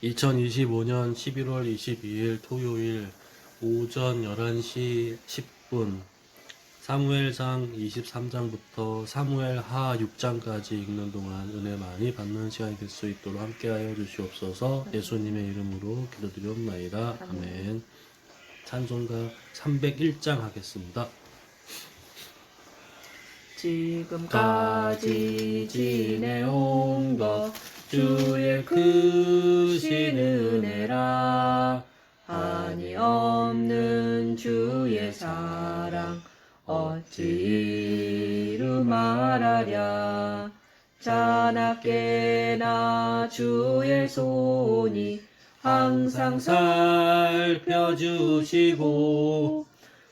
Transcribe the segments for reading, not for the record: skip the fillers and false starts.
2025년 11월 22일 토요일 오전 11시 10분 사무엘상 23장부터 사무엘하 6장까지 읽는 동안 은혜 많이 받는 시간이 될 수 있도록 함께하여 주시옵소서. 예수님의 이름으로 기도드리옵나이다. 아멘. 찬송가 301장 하겠습니다. 지금까지 지내온 것 주의 크신 은혜라. 한이 없는 주의 사랑 어찌 이루 말하랴. 자나깨나 주의 손이 항상 살펴주시고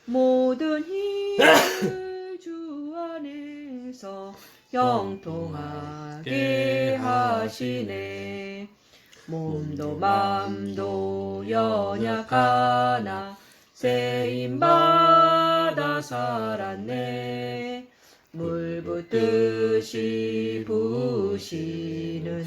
모든 힘을 주 안에서 형통하게 하시네. 몸도 맘도 연약하나 세임받아 살았네. 물 붓듯이 부으시는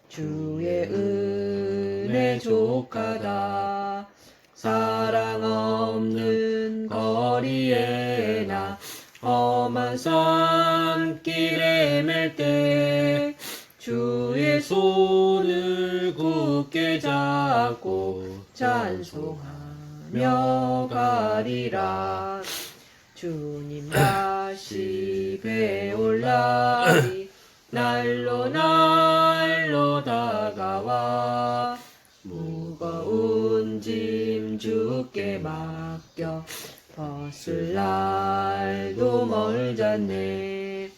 주의 은혜 족하다. 사랑 없는 거리에나 험한 산길에 맬 때 주의 손을 굳게 잡고 찬송하며 가리라. 주님 다시 배올 날이 날로 날로 다가와. 무거운 짐 주께 맡겨 벗을 날도 멀잖네.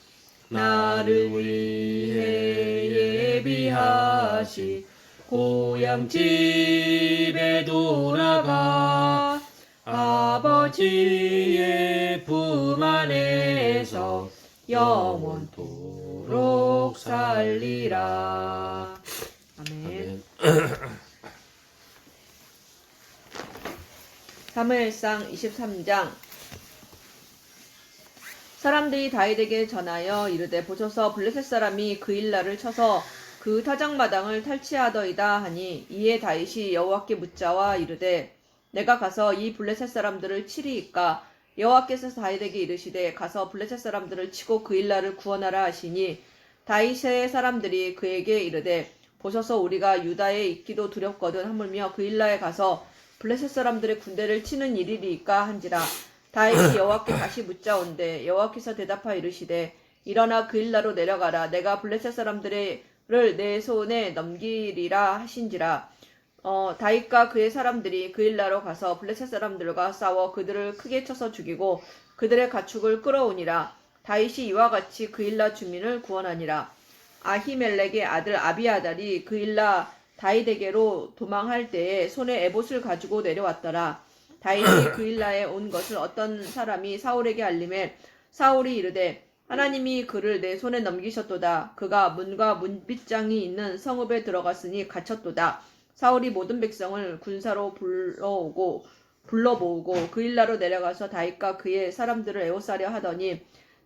나를 위해 예비하시 고향 집에 돌아가 아버지의 품 안에서 영원토록 살리라. 아멘. 사무엘상 23장. 사람들이 다윗에게 전하여 이르되 보소서 블레셋 사람이 그일라를 쳐서 그 타작마당을 탈취하더이다 하니, 이에 다윗이 여호와께 묻자와 이르되 내가 가서 이 블레셋 사람들을 치리이까. 여호와께서 다윗에게 이르시되 가서 블레셋 사람들을 치고 그일라를 구원하라 하시니, 다윗의 사람들이 그에게 이르되 보소서 우리가 유다에 있기도 두렵거든 하물며 그일라에 가서 블레셋 사람들의 군대를 치는 일이리이까 한지라. 다윗이 여호와께 다시 묻자온대 여호와께서 대답하여 이르시되 일어나 그일라로 내려가라. 내가 블레셋 사람들을 내 손에 넘기리라 하신지라. 다윗과 그의 사람들이 그일라로 가서 블레셋 사람들과 싸워 그들을 크게 쳐서 죽이고 그들의 가축을 끌어오니라. 다윗이 이와 같이 그일라 주민을 구원하니라. 아히멜렉의 아들 아비아달이 그일라 다윗에게로 도망할 때에 손에 에봇을 가지고 내려왔더라. 다윗이 그일라에 온 것을 어떤 사람이 사울에게 알림해 사울이 이르되 하나님이 그를 내 손에 넘기셨도다. 그가 문과 문빗장이 있는 성읍에 들어갔으니 갇혔도다. 사울이 모든 백성을 군사로 불러 모으고 그일라로 내려가서 다윗과 그의 사람들을 에워싸려 하더니,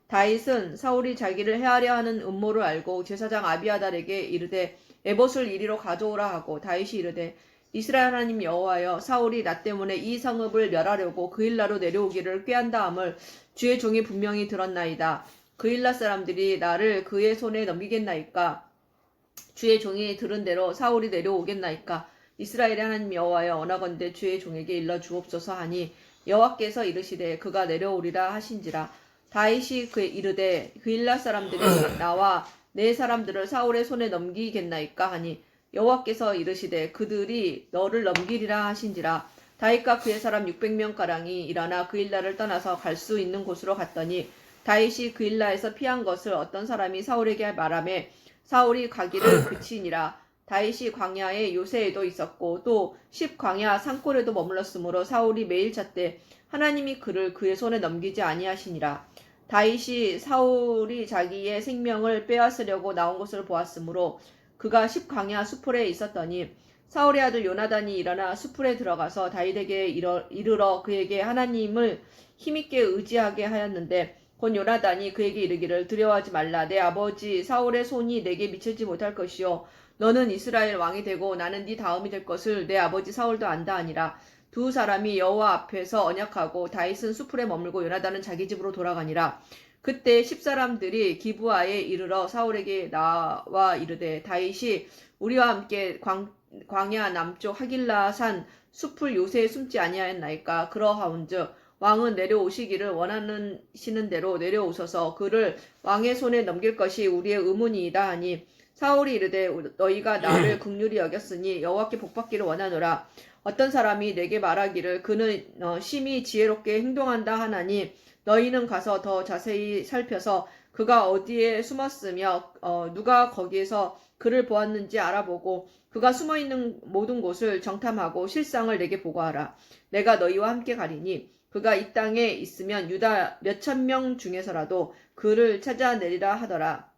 다윗은 사울이 자기를 해하려 하는 음모를 알고 제사장 아비아달에게 이르되 에봇을 이리로 가져오라 하고, 다윗이 이르되 이스라엘 하나님 여호와여, 사울이 나 때문에 이 성읍을 멸하려고 그일라로 내려오기를 꾀한다 함을 주의 종이 분명히 들었나이다. 그일라 사람들이 나를 그의 손에 넘기겠나이까? 주의 종이 들은 대로 사울이 내려오겠나이까? 이스라엘의 하나님 여호와여, 원하건대 주의 종에게 일러 주옵소서 하니, 여호와께서 이르시되 그가 내려오리라 하신지라. 다윗이 이르되 그일라 사람들이 나와 내 사람들을 사울의 손에 넘기겠나이까 하니, 여호와께서 이르시되 그들이 너를 넘기리라 하신지라. 다윗과 그의 사람 600명가량이 일어나 그일라를 떠나서 갈 수 있는 곳으로 갔더니, 다윗이 그일라에서 피한 것을 어떤 사람이 사울에게 말하매 사울이 가기를 그치니라. 다윗이 광야에 요새에도 있었고 또 십광야 산골에도 머물렀으므로 사울이 매일 찾되 하나님이 그를 그의 손에 넘기지 아니하시니라. 다윗이 사울이 자기의 생명을 빼앗으려고 나온 것을 보았으므로 그가 십광야 수풀에 있었더니, 사울의 아들 요나단이 일어나 수풀에 들어가서 다윗에게 이르러 그에게 하나님을 힘있게 의지하게 하였는데, 곧 요나단이 그에게 이르기를 두려워하지 말라. 내 아버지 사울의 손이 내게 미치지 못할 것이요 너는 이스라엘 왕이 되고 나는 네 다음이 될 것을 내 아버지 사울도 안다 하니라. 두 사람이 여호와 앞에서 언약하고 다윗은 수풀에 머물고 요나단은 자기 집으로 돌아가니라. 그때 10사람들이 기브아에 이르러 사울에게 나와 이르되 다윗이 우리와 함께 광야 남쪽 하길라 산 수풀 요새에 숨지 아니하였나이까. 그러하온즉 왕은 내려오시기를 원하시는 대로 내려오셔서 그를 왕의 손에 넘길 것이 우리의 의문이이다 하니 사울이 이르되 너희가 나를 긍휼히 여겼으니 여호와께 복받기를 원하노라. 어떤 사람이 내게 말하기를 그는 심히 지혜롭게 행동한다 하나니 너희는 가서 더 자세히 살펴서 그가 어디에 숨었으며 누가 거기에서 그를 보았는지 알아보고 그가 숨어있는 모든 곳을 정탐하고 실상을 내게 보고하라. 내가 너희와 함께 가리니 그가 이 땅에 있으면 유다 몇천 명 중에서라도 그를 찾아내리라 하더라.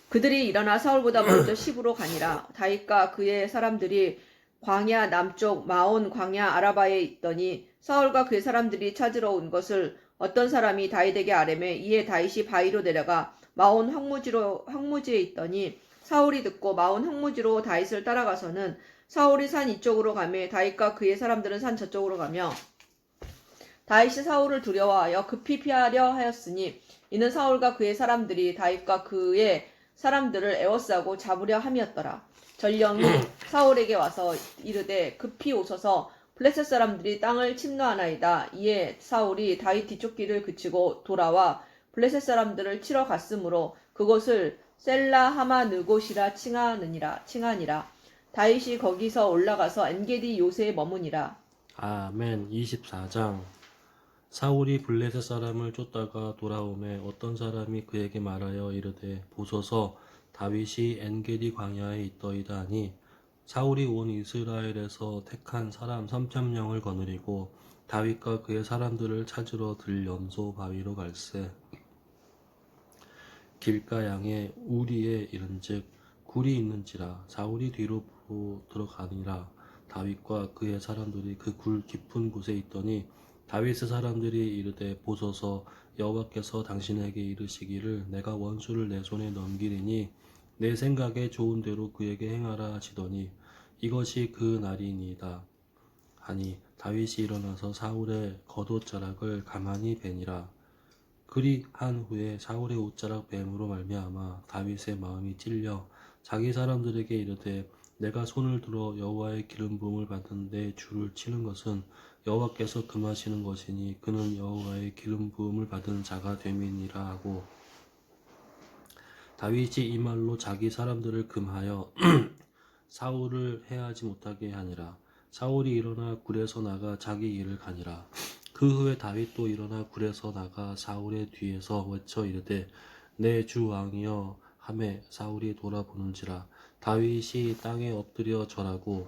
그들이 일어나 사울보다 먼저 시브로 가니라. 다윗과 그의 사람들이 광야 남쪽 마온 광야 아라바에 있더니 사울과 그의 사람들이 찾으러 온 것을 어떤 사람이 다윗에게 아뢰매 이에 다윗이 바위로 내려가 마온 황무지에 있더니 사울이 듣고 마온 황무지로 다윗을 따라가서는 사울이 산 이쪽으로 가매 다윗과 그의 사람들은 산 저쪽으로 가며 다윗이 사울을 두려워하여 급히 피하려 하였으니 이는 사울과 그의 사람들이 다윗과 그의 사람들을 에워싸고 잡으려 함이었더라. 전령이 사울에게 와서 이르되 급히 오소서 블레셋 사람들이 땅을 침노하나이다. 이에 사울이 다윗 뒤쪽 길을 그치고 돌아와 블레셋 사람들을 치러 갔으므로 그곳을 셀라 하마느곳이라 칭하니라. 다윗이 거기서 올라가서 엔게디 요새에 머무니라. 아멘. 24장. 사울이 블레셋 사람을 쫓다가 돌아오매 어떤 사람이 그에게 말하여 이르되 보소서 다윗이 엔게디 광야에 있더이다 하니 사울이 온 이스라엘에서 택한 사람 3,000명을 거느리고 다윗과 그의 사람들을 찾으러 들연소 바위로 갈새 길가 양에 우리에 이른즉 굴이 있는지라 사울이 뒤로 들어가니라. 다윗과 그의 사람들이 그 굴 깊은 곳에 있더니 다윗의 사람들이 이르되 보소서 여호와께서 당신에게 이르시기를 내가 원수를 내 손에 넘기리니 내 생각에 좋은 대로 그에게 행하라 하시더니 이것이 그 날이니이다 하니 다윗이 일어나서 사울의 겉옷자락을 가만히 베니라. 그리한 후에 사울의 옷자락 뱀으로 말미암아 다윗의 마음이 찔려 자기 사람들에게 이르되 내가 손을 들어 여호와의 기름 부음을 받은 내 주를 치는 것은 여호와께서 금하시는 것이니 그는 여호와의 기름 부음을 받은 자가 됨이니라 하고 다윗이 이 말로 자기 사람들을 금하여 사울을 해하지 못하게 하니라. 사울이 일어나 굴에서 나가 자기 일을 가니라. 그 후에 다윗도 일어나 굴에서 나가 사울의 뒤에서 외쳐 이르되 내 주 왕이여 하매 사울이 돌아보는지라. 다윗이 땅에 엎드려 절하고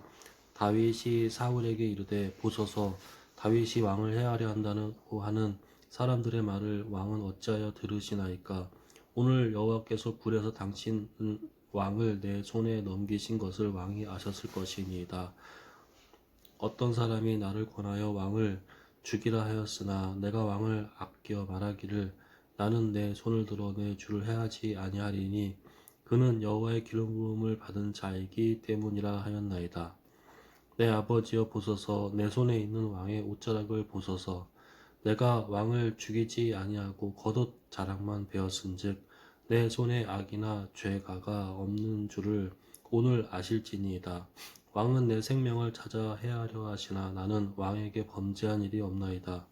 다윗이 사울에게 이르되 보소서 다윗이 왕을 해하려 한다고 하는 사람들의 말을 왕은 어찌하여 들으시나이까. 오늘 여호와께서 굴에서 당신 왕을 내 손에 넘기신 것을 왕이 아셨을 것이니이다. 어떤 사람이 나를 권하여 왕을 죽이라 하였으나 내가 왕을 아껴 말하기를 나는 내 손을 들어 내 주를 해하지 아니하리니 그는 여호와의 기름 부음을 받은 자이기 때문이라 하였나이다. 내 아버지여 보소서 내 손에 있는 왕의 옷자락을 보소서 내가 왕을 죽이지 아니하고 겉옷 자락만 베었은즉 내 손에 악이나 죄가가 없는 줄을 오늘 아실지니이다. 왕은 내 생명을 찾아 해하려 하시나 나는 왕에게 범죄한 일이 없나이다.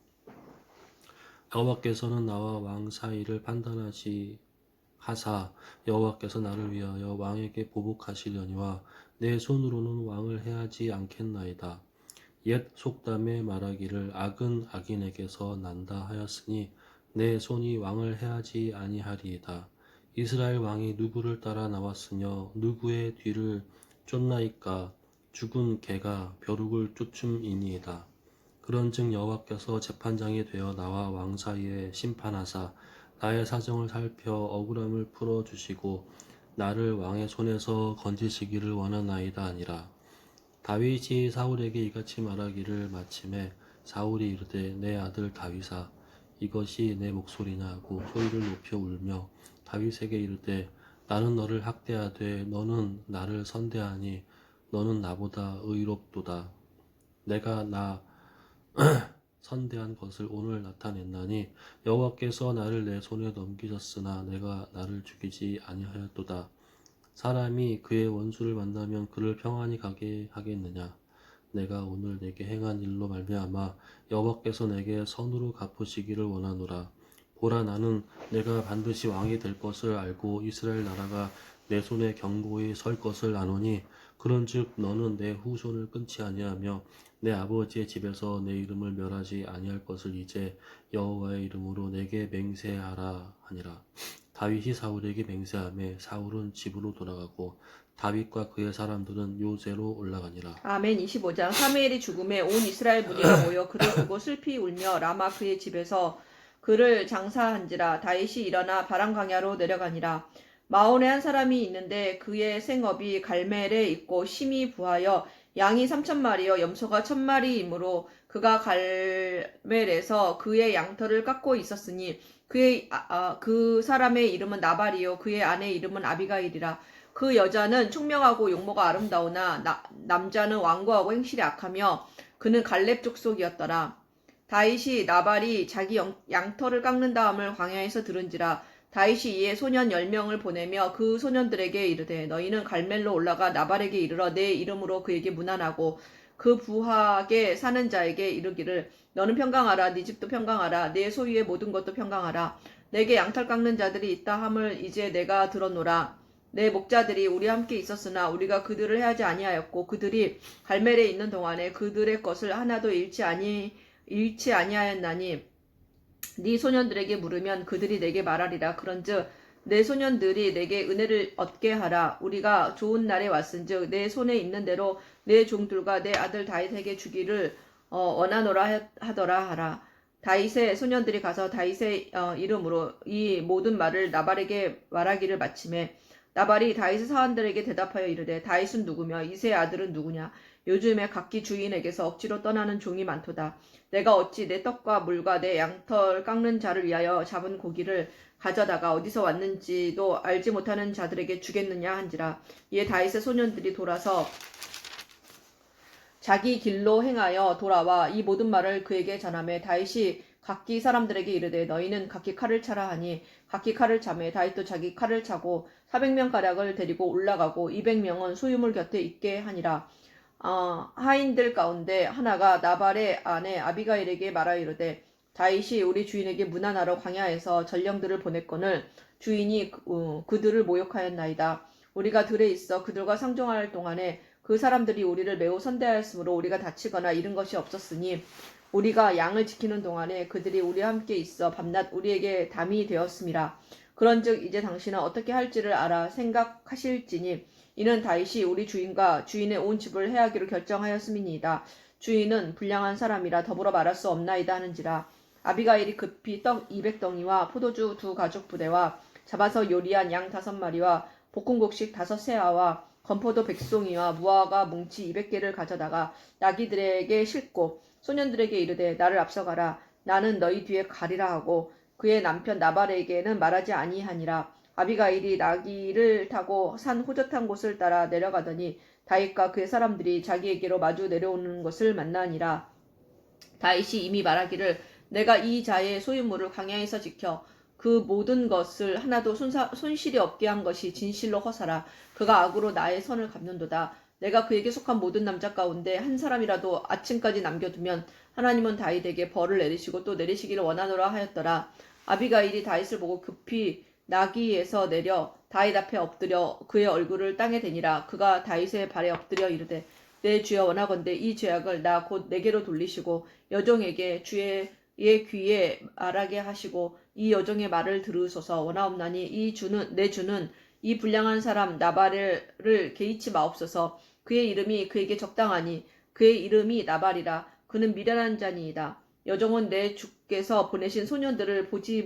여호와께서는 나와 왕 사이를 판단하시 하사 여호와께서 나를 위하여 왕에게 보복하시려니와 내 손으로는 왕을 해하지 않겠나이다. 옛 속담에 말하기를 악은 악인에게서 난다 하였으니 내 손이 왕을 해하지 아니하리이다. 이스라엘 왕이 누구를 따라 나왔으며 누구의 뒤를 쫓나이까. 죽은 개가 벼룩을 쫓음이니이다. 그런즉 여호와께서 재판장이 되어 나와 왕 사이에 심판하사 나의 사정을 살펴 억울함을 풀어주시고 나를 왕의 손에서 건지시기를 원하나이다 아니라. 다윗이 사울에게 이같이 말하기를 마침에 사울이 이르되 내 아들 다윗아 이것이 내 목소리냐 하고 소리를 높여 울며 다윗에게 이르되 나는 너를 학대하되 너는 나를 선대하니 너는 나보다 의롭도다. 내가 나 선대한 것을 오늘 나타냈나니 여호와께서 나를 내 손에 넘기셨으나 내가 나를 죽이지 아니하였도다. 사람이 그의 원수를 만나면 그를 평안히 가게 하겠느냐? 내가 오늘 내게 행한 일로 말미암아 여호와께서 내게 선으로 갚으시기를 원하노라. 보라, 나는 내가 반드시 왕이 될 것을 알고 이스라엘 나라가 내 손에 견고히 설 것을 아노니 그런즉 너는 내 후손을 끊지 아니하며 내 아버지의 집에서 내 이름을 멸하지 아니할 것을 이제 여호와의 이름으로 내게 맹세하라 하니라. 다윗이 사울에게 맹세하며 사울은 집으로 돌아가고 다윗과 그의 사람들은 요새로 올라가니라. 아멘. 25장. 사무엘이 죽음에 온 이스라엘 무리가 모여 그를 보고 슬피 울며 라마 그의 집에서 그를 장사한지라. 다윗이 일어나 바람 광야로 내려가니라. 마온에 한 사람이 있는데 그의 생업이 갈멜에 있고 심히 부하여 양이 3,000마리여 염소가 1,000마리이므로 그가 갈멜에서 그의 양털을 깎고 있었으니 그 사람의 이름은 나발이요 그의 아내 이름은 아비가일이라. 그 여자는 총명하고 용모가 아름다우나 남자는 완고하고 행실이 악하며 그는 갈렙 족속이었더라. 다윗이 나발이 자기 양털을 깎는 다음을 광야에서 들은지라. 다윗이 이에 소년 10명을 보내며 그 소년들에게 이르되 너희는 갈멜로 올라가 나발에게 이르러 내 이름으로 그에게 문안하고 그 부하게 사는 자에게 이르기를 너는 평강하라. 네 집도 평강하라. 내 소유의 모든 것도 평강하라. 내게 양털 깎는 자들이 있다 함을 이제 내가 들었노라. 내 목자들이 우리와 함께 있었으나 우리가 그들을 해하지 아니하였고 그들이 갈멜에 있는 동안에 그들의 것을 하나도 잃지 아니하였나니 네 소년들에게 물으면 그들이 내게 말하리라. 그런즉 내 소년들이 내게 은혜를 얻게 하라. 우리가 좋은 날에 왔은즉 내 손에 있는 대로 내 종들과 내 아들 다윗에게 주기를 원하노라 하더라 하라. 다윗의 소년들이 가서 다윗의 이름으로 이 모든 말을 나발에게 말하기를 마침에 나발이 다윗의 사환들에게 대답하여 이르되 다윗은 누구며 이새의 아들은 누구냐? 요즘에 각기 주인에게서 억지로 떠나는 종이 많도다. 내가 어찌 내 떡과 물과 내 양털 깎는 자를 위하여 잡은 고기를 가져다가 어디서 왔는지도 알지 못하는 자들에게 주겠느냐 한지라. 이에 다윗의 소년들이 돌아서 자기 길로 행하여 돌아와 이 모든 말을 그에게 전하매 다윗이 각기 사람들에게 이르되 너희는 각기 칼을 차라 하니 각기 칼을 차매 다윗도 자기 칼을 차고 400명 가량을 데리고 올라가고 200명은 소유물 곁에 있게 하니라. 하인들 가운데 하나가 나발의 아내 아비가일에게 말하여 이르되 다윗이 우리 주인에게 문안하러 광야에서 전령들을 보냈거늘 주인이 그들을 모욕하였나이다. 우리가 들에 있어 그들과 상종할 동안에 그 사람들이 우리를 매우 선대하였으므로 우리가 다치거나 잃은 것이 없었으니 우리가 양을 지키는 동안에 그들이 우리와 함께 있어 밤낮 우리에게 담이 되었음이라. 그런즉 이제 당신은 어떻게 할지를 알아 생각하실지니 이는 다윗이 우리 주인과 주인의 온 집을 해하기로 결정하였음이니이다. 주인은 불량한 사람이라 더불어 말할 수 없나이다 하는지라. 아비가일이 급히 떡 200덩이와 포도주 2가죽 부대와 잡아서 요리한 양 5마리와 볶음곡식 5세아와 건포도 100송이와 무화과 뭉치 200개를 가져다가 나귀들에게 싣고 소년들에게 이르되 나를 앞서가라. 나는 너희 뒤에 가리라 하고 그의 남편 나발에게는 말하지 아니하니라. 아비가일이 나귀를 타고 산 호젓한 곳을 따라 내려가더니 다윗과 그의 사람들이 자기에게로 마주 내려오는 것을 만나니라. 다윗이 이미 말하기를 내가 이 자의 소유물을 광야에서 지켜 그 모든 것을 하나도 손실이 없게 한 것이 진실로 허사라. 그가 악으로 나의 선을 갚는도다. 내가 그에게 속한 모든 남자 가운데 한 사람이라도 아침까지 남겨두면 하나님은 다윗에게 벌을 내리시고 또 내리시기를 원하노라 하였더라. 아비가일이 다윗을 보고 급히 나귀에서 내려 다윗 앞에 엎드려 그의 얼굴을 땅에 대니라. 그가 다윗의 발에 엎드려 이르되 내 주여 원하건대 이 죄악을 나 곧 내게로 돌리시고 여종에게 주의 귀에 말하게 하시고 이 여종의 말을 들으소서. 원하옵나니 내 주는 이 불량한 사람 나발을 개의치 마옵소서. 그의 이름이 그에게 적당하니 그의 이름이 나발이라. 그는 미련한 자니이다. 여종은 내 주께서 보내신 소년들을 보지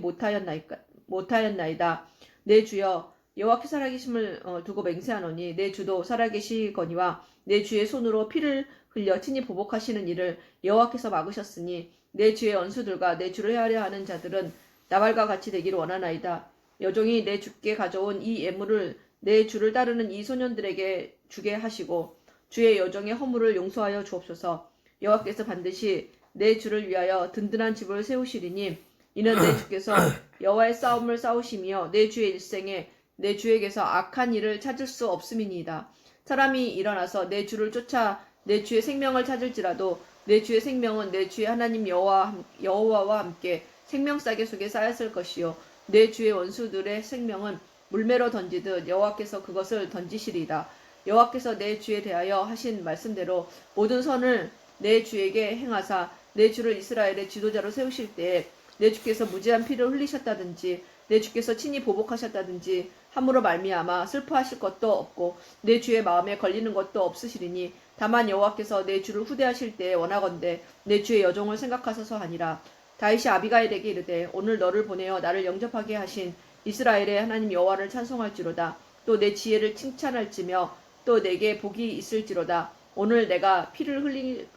못하였나이다. 내 주여 여호와께 살아계심을 두고 맹세하노니 내 주도 살아계시거니와 내 주의 손으로 피를 흘려 친히 보복하시는 일을 여호와께서 막으셨으니 내 주의 원수들과 내 주를 해하려 하는 자들은 나발과 같이 되기를 원하나이다. 여종이 내 주께 가져온 이 예물을 내 주를 따르는 이 소년들에게 주게 하시고 주의 여종의 허물을 용서하여 주옵소서. 여호와께서 반드시 내 주를 위하여 든든한 집을 세우시리니 이는 내 주께서 여호와의 싸움을 싸우시며 내 주의 일생에 내 주에게서 악한 일을 찾을 수 없음이니이다. 사람이 일어나서 내 주를 쫓아 내 주의 생명을 찾을지라도 내 주의 생명은 내 주의 하나님 여호와와 함께 생명싸개 속에 쌓였을 것이요 내 주의 원수들의 생명은 물매로 던지듯 여호와께서 그것을 던지시리이다. 여호와께서 내 주에 대하여 하신 말씀대로 모든 선을 내 주에게 행하사 내 주를 이스라엘의 지도자로 세우실 때에 내 주께서 무지한 피를 흘리셨다든지 내 주께서 친히 보복하셨다든지 함으로 말미암아 슬퍼하실 것도 없고 내 주의 마음에 걸리는 것도 없으시리니 다만 여호와께서 내 주를 후대하실 때에 원하건대 내 주의 여종을 생각하소서 하니라. 다윗이 아비가일에게 이르되 오늘 너를 보내어 나를 영접하게 하신 이스라엘의 하나님 여호와를 찬송할지로다. 또 내 지혜를 칭찬할지며 또 내게 복이 있을지로다. 오늘 내가 피를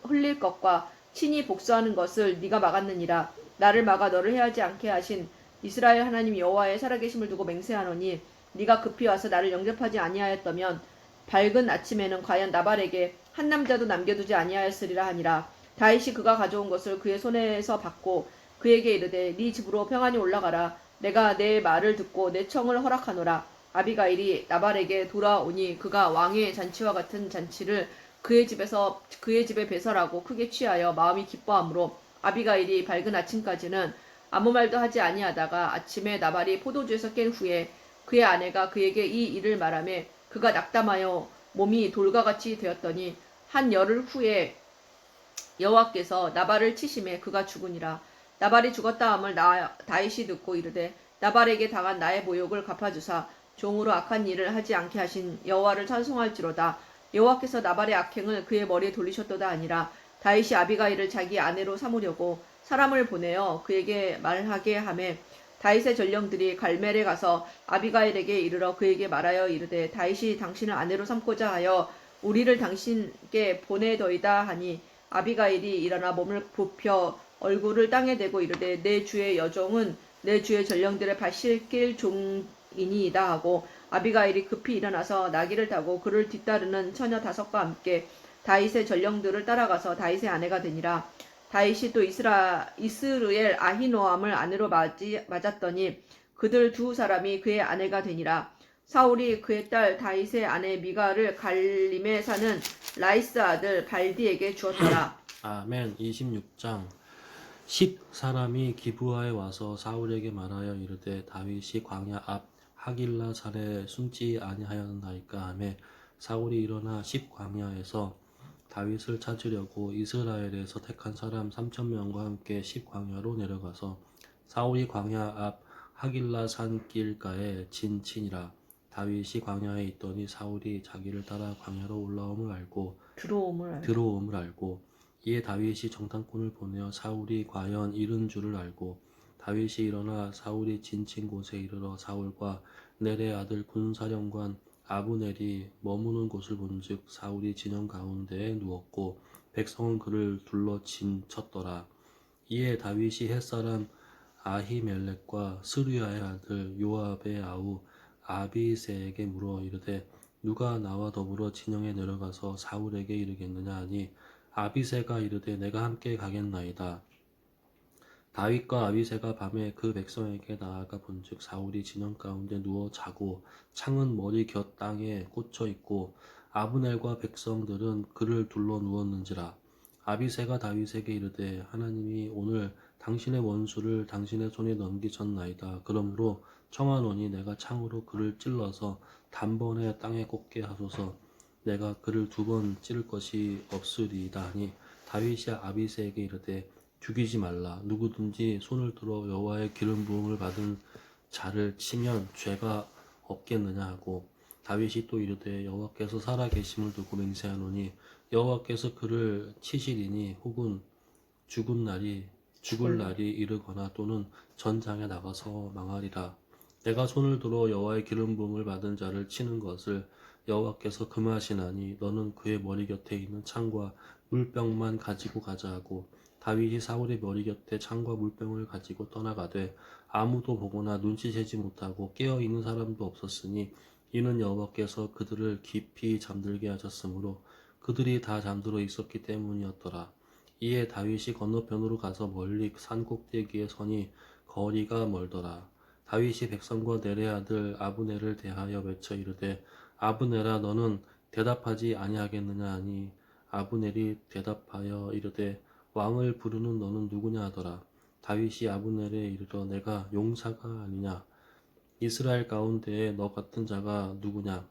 흘릴 것과 친히 복수하는 것을 네가 막았느니라. 나를 막아 너를 해하지 않게 하신 이스라엘 하나님 여호와의 살아계심을 두고 맹세하노니 네가 급히 와서 나를 영접하지 아니하였다면 밝은 아침에는 과연 나발에게 한 남자도 남겨두지 아니하였으리라 하니라. 다윗이 그가 가져온 것을 그의 손에서 받고 그에게 이르되 네 집으로 평안히 올라가라. 내가 내 말을 듣고 내 청을 허락하노라. 아비가일이 나발에게 돌아오니 그가 왕의 잔치와 같은 잔치를 그의 집에 배설하고 크게 취하여 마음이 기뻐하므로 아비가일이 밝은 아침까지는 아무 말도 하지 아니하다가 아침에 나발이 포도주에서 깬 후에 그의 아내가 그에게 이 일을 말하며 그가 낙담하여 몸이 돌과 같이 되었더니 한 열흘 후에 여호와께서 나발을 치심에 그가 죽으니라. 나발이 죽었다 함을 다윗이 듣고 이르되 나발에게 당한 나의 모욕을 갚아주사 종으로 악한 일을 하지 않게 하신 여호와를 찬송할지로다. 여호와께서 나발의 악행을 그의 머리에 돌리셨도다 아니라 다윗이 아비가일을 자기 아내로 삼으려고 사람을 보내어 그에게 말하게 하매 다윗의 전령들이 갈멜에 가서 아비가일에게 이르러 그에게 말하여 이르되 다윗이 당신을 아내로 삼고자 하여 우리를 당신께 보내더이다 하니 아비가일이 일어나 몸을 굽혀 얼굴을 땅에 대고 이르되 내 주의 여종은 내 주의 전령들의 발 씻길 종이니이다 하고 아비가일이 급히 일어나서 나귀를 타고 그를 뒤따르는 처녀 5과 함께 다윗의 전령들을 따라가서 다윗의 아내가 되니라. 다윗이 또 이스르엘 아히노암을 아내로 맞았더니 그들 두 사람이 그의 아내가 되니라. 사울이 그의 딸 다윗의 아내 미가를 갈림에 사는 라이스 아들 발디에게 주었더라. 아멘. 26장 10사람이 기브아에 와서 사울에게 말하여 이르되 다윗이 광야 앞 하길라 산에 숨지 아니하였나이까 하매 사울이 일어나 10광야에서 다윗을 찾으려고 이스라엘에서 택한 사람 3,000명과 함께 10광야로 내려가서 사울이 광야 앞 하길라 산 길가에 진치니라. 다윗이 광야에 있더니 사울이 자기를 따라 광야로 올라옴을 알고 들어옴을 알고 이에 다윗이 정탐꾼을 보내어 사울이 과연 이른 줄을 알고 다윗이 일어나 사울이 진친 곳에 이르러 사울과 넬의 아들 군사령관 아브넬이 머무는 곳을 본즉 사울이 진영 가운데에 누웠고 백성은 그를 둘러 진쳤더라. 이에 다윗이 햇사람 아히멜렉과 스루야의 아들 요압의 아우 아비새에게 물어 이르되 누가 나와 더불어 진영에 내려가서 사울에게 이르겠느냐 하니 아비새가 이르되 내가 함께 가겠나이다. 다윗과 아비새가 밤에 그 백성에게 나아가 본즉 사울이 진영 가운데 누워 자고 창은 머리 곁 땅에 꽂혀 있고 아브넬과 백성들은 그를 둘러 누웠는지라. 아비새가 다윗에게 이르되 하나님이 오늘 당신의 원수를 당신의 손에 넘기셨나이다. 그러므로 청하노니 내가 창으로 그를 찔러서 단번에 땅에 꽂게 하소서. 내가 그를 2번 찌를 것이 없으리이다 하니 다윗이 아비새에게 이르되 죽이지 말라. 누구든지 손을 들어 여호와의 기름 부음을 받은 자를 치면 죄가 없겠느냐 하고 다윗이 또 이르되 여호와께서 살아 계심을 두고 맹세하노니 여호와께서 그를 치시리니 혹은 죽을 날이 이르거나 또는 전장에 나가서 망하리라. 내가 손을 들어 여호와의 기름 부음을 받은 자를 치는 것을 여호와께서 금하시나니 너는 그의 머리 곁에 있는 창과 물병만 가지고 가자 하고 다윗이 사울의 머리 곁에 창과 물병을 가지고 떠나가되 아무도 보거나 눈치채지 못하고 깨어 있는 사람도 없었으니 이는 여호와께서 그들을 깊이 잠들게 하셨으므로 그들이 다 잠들어 있었기 때문이었더라. 이에 다윗이 건너편으로 가서 멀리 산 꼭대기에 서니 거리가 멀더라. 다윗이 백성과 넬의 아들 아브넬을 대하여 외쳐 이르되 아브넬아 너는 대답하지 아니하겠느냐 하니 아브넬이 대답하여 이르되 왕을 부르는 너는 누구냐 하더라. 다윗이 아브넬에 이르러 내가 용사가 아니냐 이스라엘 가운데에 너 같은 자가 누구냐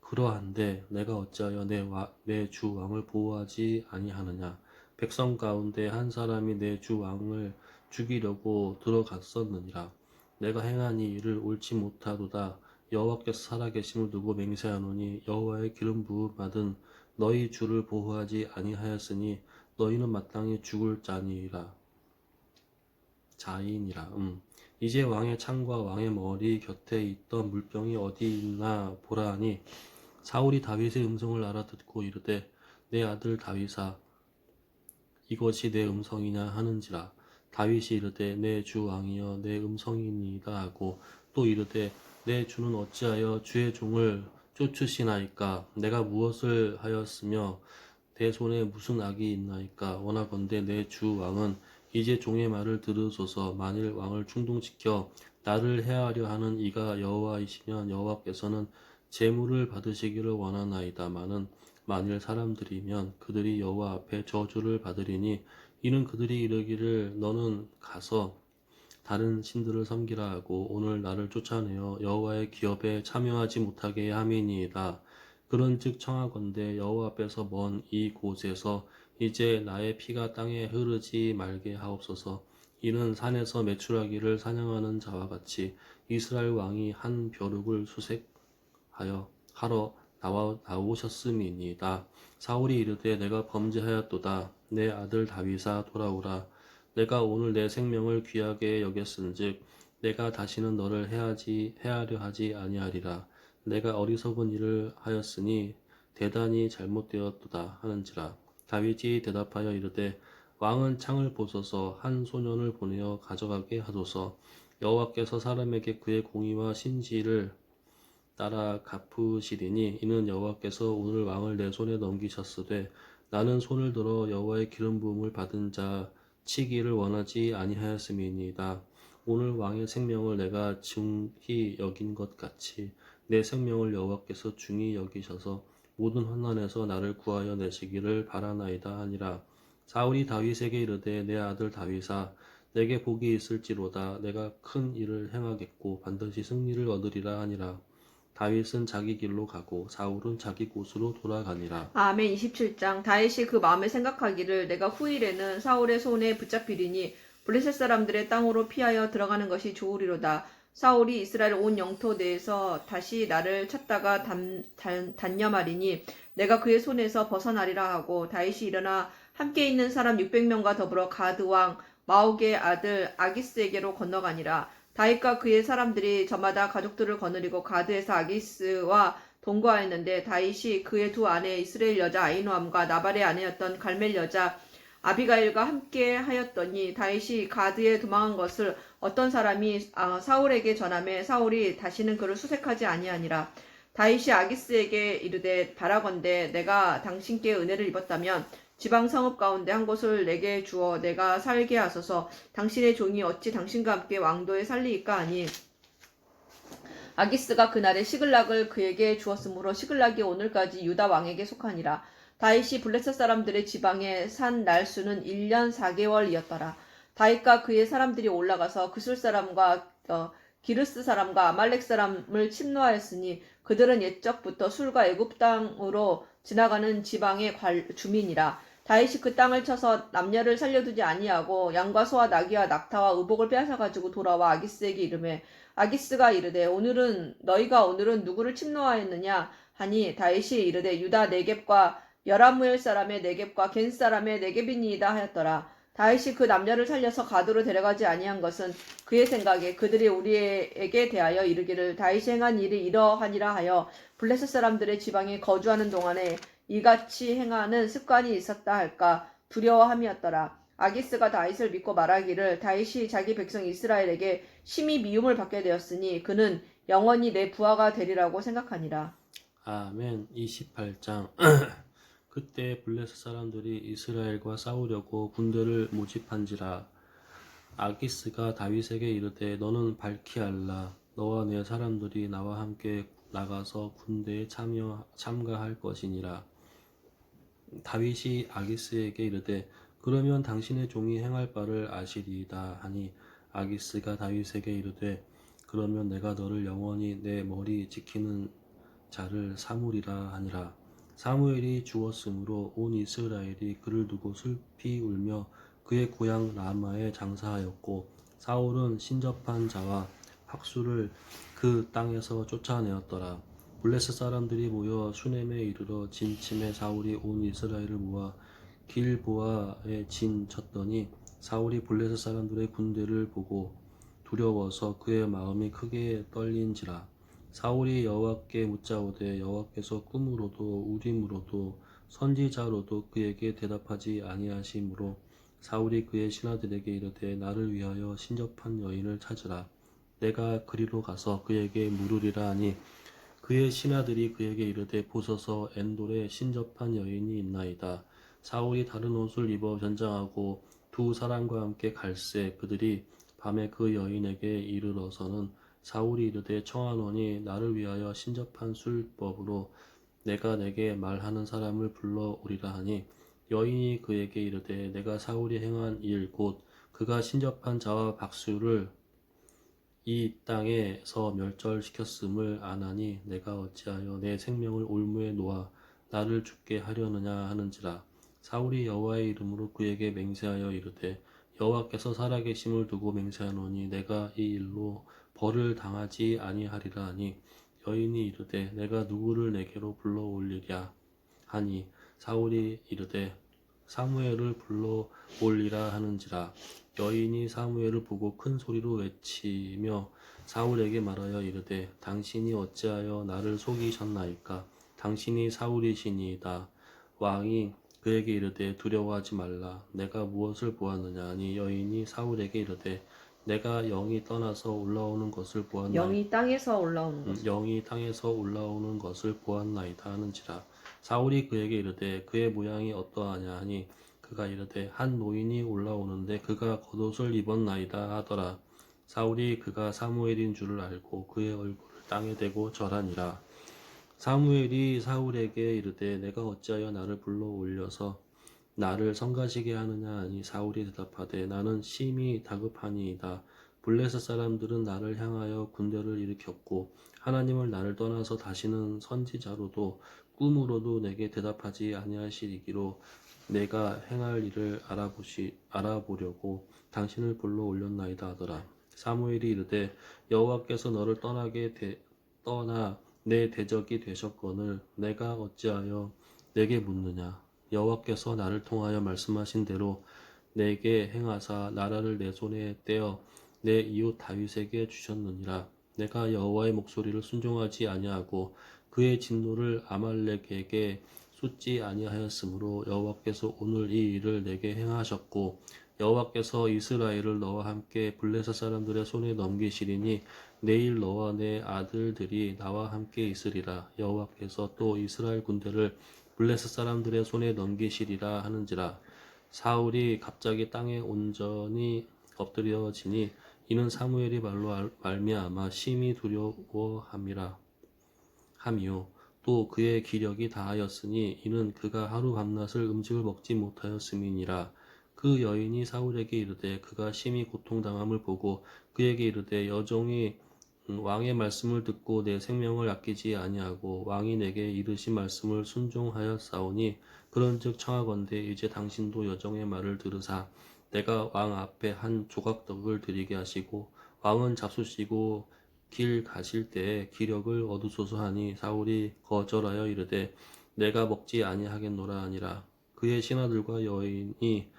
그러한데 내가 어찌하여 내 주 왕을 보호하지 아니하느냐 백성 가운데 한 사람이 내 주 왕을 죽이려고 들어갔었느니라 내가 행한 이 일을 옳지 못하도다 여호와께서 살아계심을 두고 맹세하노니 여호와의 기름 부음 받은 너희 주를 보호하지 아니하였으니 너희는 마땅히 죽을 자인이라. 이제 왕의 창과 왕의 머리 곁에 있던 물병이 어디 있나 보라 하니 사울이 다윗의 음성을 알아듣고 이르되 내 아들 다윗아 이것이 내 음성이냐 하는지라. 다윗이 이르되 내 주 왕이여 내 음성이니이다 하고 또 이르되 내 주는 어찌하여 주의 종을 쫓으시나이까 내가 무엇을 하였으며 내 손에 무슨 악이 있나이까 원하건대 내 주 왕은 이제 종의 말을 들으소서. 만일 왕을 충동시켜 나를 해하려 하는 이가 여호와이시면 여호와께서는 제물을 받으시기를 원하나이다마는 만일 사람들이면 그들이 여호와 앞에 저주를 받으리니 이는 그들이 이르기를 너는 가서 다른 신들을 섬기라 하고 오늘 나를 쫓아내어 여호와의 기업에 참여하지 못하게 함이니이다. 그런즉 청하건대 여호와 앞에서 먼 이 곳에서 이제 나의 피가 땅에 흐르지 말게 하옵소서. 이는 산에서 메추라기를 사냥하는 자와 같이 이스라엘 왕이 한 벼룩을 수색하여 하러 나오셨음이니이다. 사울이 이르되 내가 범죄하였도다. 내 아들 다윗아 돌아오라. 내가 오늘 내 생명을 귀하게 여겼은즉 내가 다시는 너를 해하려 하지 아니하리라. 내가 어리석은 일을 하였으니 대단히 잘못되었도다 하는지라. 다윗이 대답하여 이르되 왕은 창을 보소서. 한 소년을 보내어 가져가게 하소서. 여호와께서 사람에게 그의 공의와 신지를 따라 갚으시리니 이는 여호와께서 오늘 왕을 내 손에 넘기셨으되 나는 손을 들어 여호와의 기름 부음을 받은 자 치기를 원하지 아니하였음이니이다. 오늘 왕의 생명을 내가 중히 여긴 것 같이 내 생명을 여호와께서 중히 여기셔서 모든 환난에서 나를 구하여 내시기를 바라나이다 하니라. 사울이 다윗에게 이르되 내 아들 다윗아 내게 복이 있을지로다. 내가 큰 일을 행하겠고 반드시 승리를 얻으리라 하니라. 다윗은 자기 길로 가고 사울은 자기 곳으로 돌아가니라. 아멘. 27장. 다윗이 그 마음에 생각하기를 내가 후일에는 사울의 손에 붙잡히리니 블레셋 사람들의 땅으로 피하여 들어가는 것이 좋으리로다. 사울이 이스라엘 온 영토 내에서 다시 나를 찾다가 단념하리니 내가 그의 손에서 벗어나리라 하고 다윗이 일어나 함께 있는 사람 600명과 더불어 가드 왕 마옥의 아들 아기스에게로 건너가니라. 다윗과 그의 사람들이 저마다 가족들을 거느리고 가드에서 아기스와 동거하였는데 다윗이 그의 두 아내 이스라엘 여자 아히노암과 나발의 아내였던 갈멜 여자 아비가일과 함께 하였더니 다윗이 가드에 도망한 것을 어떤 사람이 사울에게 전하매 사울이 다시는 그를 수색하지 아니하니라. 다윗이 아기스에게 이르되 바라건대 내가 당신께 은혜를 입었다면 지방 성읍 가운데 한 곳을 내게 주어 내가 살게 하소서. 당신의 종이 어찌 당신과 함께 왕도에 살리이까 하니 아기스가 그날에 시글락을 그에게 주었으므로 시글락이 오늘까지 유다 왕에게 속하니라. 다윗이 블레셋 사람들의 지방에 산 날수는 1년 4개월이었더라. 다윗과 그의 사람들이 올라가서 그술 사람과 기르스 사람과 아말렉 사람을 침노하였으니 그들은 옛적부터 술과 애굽 땅으로 지나가는 지방의 주민이라. 다윗이 그 땅을 쳐서 남녀를 살려두지 아니하고 양과 소와 나귀와 낙타와 의복을 빼앗아가지고 돌아와 아기스에게 이르매 아기스가 이르되 너희가 오늘은 누구를 침노하였느냐 하니 다윗이 이르되 유다 네겝과 여라무엘 사람의 네겝과 겐 사람의 네겝이니이다 하였더라. 다윗이 그 남녀를 살려서 가드로 데려가지 아니한 것은 그의 생각에 그들이 우리에게 대하여 이르기를 다윗이 행한 일이 이러하니라 하여 블레셋 사람들의 지방에 거주하는 동안에 이같이 행하는 습관이 있었다 할까 두려워함이었더라. 아기스가 다윗을 믿고 말하기를 다윗이 자기 백성 이스라엘에게 심히 미움을 받게 되었으니 그는 영원히 내 부하가 되리라고 생각하니라. 아멘. 28장. 그때 블레셋 사람들이 이스라엘과 싸우려고 군대를 모집한지라. 아기스가 다윗에게 이르되 너는 발키알라 너와 내 사람들이 나와 함께 나가서 군대에 참가할 것이니라. 다윗이 아기스에게 이르되 그러면 당신의 종이 행할 바를 아시리이다 하니 아기스가 다윗에게 이르되 그러면 내가 너를 영원히 내 머리 지키는 자를 사무리라 하니라. 사무엘이 죽었으므로 온 이스라엘이 그를 두고 슬피 울며 그의 고향 라마에 장사하였고 사울은 신접한 자와 박수를 그 땅에서 쫓아내었더라. 블레셋 사람들이 모여 수넴에 이르러 진침에 사울이 온 이스라엘을 모아 길보아에 진 쳤더니 사울이 블레셋 사람들의 군대를 보고 두려워서 그의 마음이 크게 떨린지라. 사울이 여호와께 묻자오되 여호와께서 꿈으로도 우림으로도 선지자로도 그에게 대답하지 아니하시므로 사울이 그의 신하들에게 이르되 나를 위하여 신접한 여인을 찾으라. 내가 그리로 가서 그에게 물으리라 하니 그의 신하들이 그에게 이르되 보소서 엔돌에 신접한 여인이 있나이다. 사울이 다른 옷을 입어 변장하고 두 사람과 함께 갈새 그들이 밤에 그 여인에게 이르러서는 사울이 이르되 청하노니 나를 위하여 신접한 술법으로 내가 내게 말하는 사람을 불러 오리라 하니 여인이 그에게 이르되 내가 사울이 행한 일 곧 그가 신접한 자와 박수를 이 땅에서 멸절시켰음을 아나니 내가 어찌하여 내 생명을 올무에 놓아 나를 죽게 하려느냐 하는지라. 사울이 여호와의 이름으로 그에게 맹세하여 이르되 여호와께서 살아계심을 두고 맹세하노니 내가 이 일로 벌을 당하지 아니하리라 하니 여인이 이르되 내가 누구를 내게로 불러 올리랴 하니 사울이 이르되 사무엘을 불러 올리라 하는지라. 여인이 사무엘을 보고 큰 소리로 외치며 사울에게 말하여 이르되 당신이 어찌하여 나를 속이셨나이까. 당신이 사울이시니이다. 왕이 그에게 이르되 두려워하지 말라. 내가 무엇을 보았느냐 하니 여인이 사울에게 이르되 내가 영이 떠나서 올라오는 것을 보았나이다. 영이 땅에서 올라오는 것. 영이 땅에서 올라오는 것을 보았나이다 하는지라. 사울이 그에게 이르되 그의 모양이 어떠하냐 하니 그가 이르되 한 노인이 올라오는데 그가 겉옷을 입었나이다 하더라. 사울이 그가 사무엘인 줄을 알고 그의 얼굴을 땅에 대고 절하니라. 사무엘이 사울에게 이르되 내가 어찌하여 나를 불러 올려서 나를 성가시게 하느냐 하니 사울이 대답하되 나는 심히 다급하니이다. 블레셋 사람들은 나를 향하여 군대를 일으켰고 하나님을 나를 떠나서 다시는 선지자로도 꿈으로도 내게 대답하지 아니하시리기로 내가 행할 일을 알아보려고 당신을 불러 올렸나이다 하더라. 사무엘이 이르되 여호와께서 너를 떠나 내 대적이 되셨거늘 내가 어찌하여 내게 묻느냐. 여호와께서 나를 통하여 말씀하신 대로 내게 행하사 나라를 내 손에 떼어 내 이웃 다윗에게 주셨느니라. 내가 여호와의 목소리를 순종하지 아니하고 그의 진노를 아말렉에게 쏟지 아니하였으므로 여호와께서 오늘 이 일을 내게 행하셨고 여호와께서 이스라엘을 너와 함께 블레셋 사람들의 손에 넘기시리니 내일 너와 내 아들들이 나와 함께 있으리라. 여호와께서 또 이스라엘 군대를 블레셋 사람들의 손에 넘기시리라 하는지라. 사울이 갑자기 땅에 온전히 엎드려지니 이는 사무엘이 말로 말미암아 심히 두려워함이라 함이요 또 그의 기력이 다하였으니 이는 그가 하루 밤낮을 음식을 먹지 못하였음이니라. 그 여인이 사울에게 이르되 그가 심히 고통당함을 보고 그에게 이르되 여종이 왕의 말씀을 듣고 내 생명을 아끼지 아니하고 왕이 내게 이르신 말씀을 순종하였사오니 그런즉 청하건대 이제 당신도 여종의 말을 들으사 내가 왕 앞에 한 조각 떡을 드리게 하시고 왕은 잡수시고 길 가실 때에 기력을 얻으소서 하니 사울이 거절하여 이르되 내가 먹지 아니하겠노라 하니라. 그의 신하들과 여인이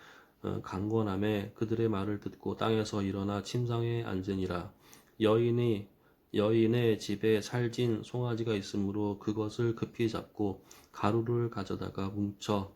강건함에 그들의 말을 듣고 땅에서 일어나 침상에 앉으니라. 여인의 집에 살진 송아지가 있으므로 그것을 급히 잡고 가루를 가져다가 뭉쳐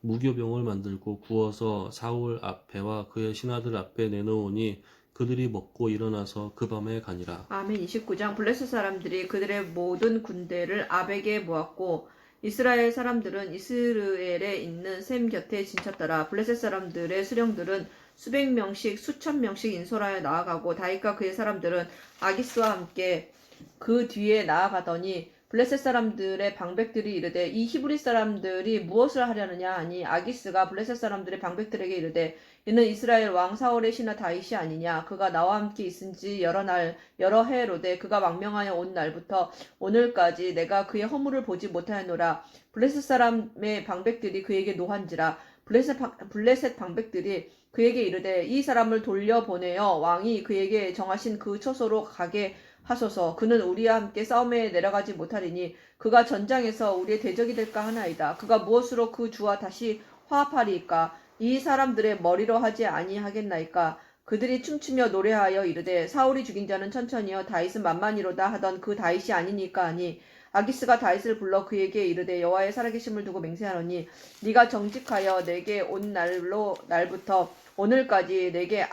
무교병을 만들고 구워서 사울 앞에와 그의 신하들 앞에 내놓으니 그들이 먹고 일어나서 그 밤에 가니라. 아멘. 29장. 블레셋 사람들이 그들의 모든 군대를 아벡에 모았고 이스라엘 사람들은 이스르엘에 있는 셈 곁에 진쳤더라. 블레셋 사람들의 수령들은 수백 명씩 수천 명씩 인솔하여 나아가고 다윗과 그의 사람들은 아기스와 함께 그 뒤에 나아가더니 블레셋 사람들의 방백들이 이르되 이 히브리 사람들이 무엇을 하려느냐 하니 아기스가 블레셋 사람들의 방백들에게 이르되 이는 이스라엘 왕 사울의 신하 다윗이 아니냐. 그가 나와 함께 있은지 여러 해로되 그가 망명하여 온 날부터 오늘까지 내가 그의 허물을 보지 못하였노라. 블레셋 사람의 방백들이 그에게 노한지라. 블레셋 방백들이 그에게 이르되 이 사람을 돌려보내어 왕이 그에게 정하신 그 처소로 가게 하소서. 그는 우리와 함께 싸움에 내려가지 못하리니 그가 전장에서 우리의 대적이 될까 하나이다. 그가 무엇으로 그 주와 다시 화합하리이까? 이 사람들의 머리로 하지 아니하겠나이까? 그들이 춤추며 노래하여 이르되 사울이 죽인 자는 천천히요 다윗은 만만히로다 하던 그 다윗이 아니니까 하니 아기스가 다윗을 불러 그에게 이르되 여호와의 살아계심을 두고 맹세하노니 네가 정직하여 내게 온 날부터 오늘까지 내게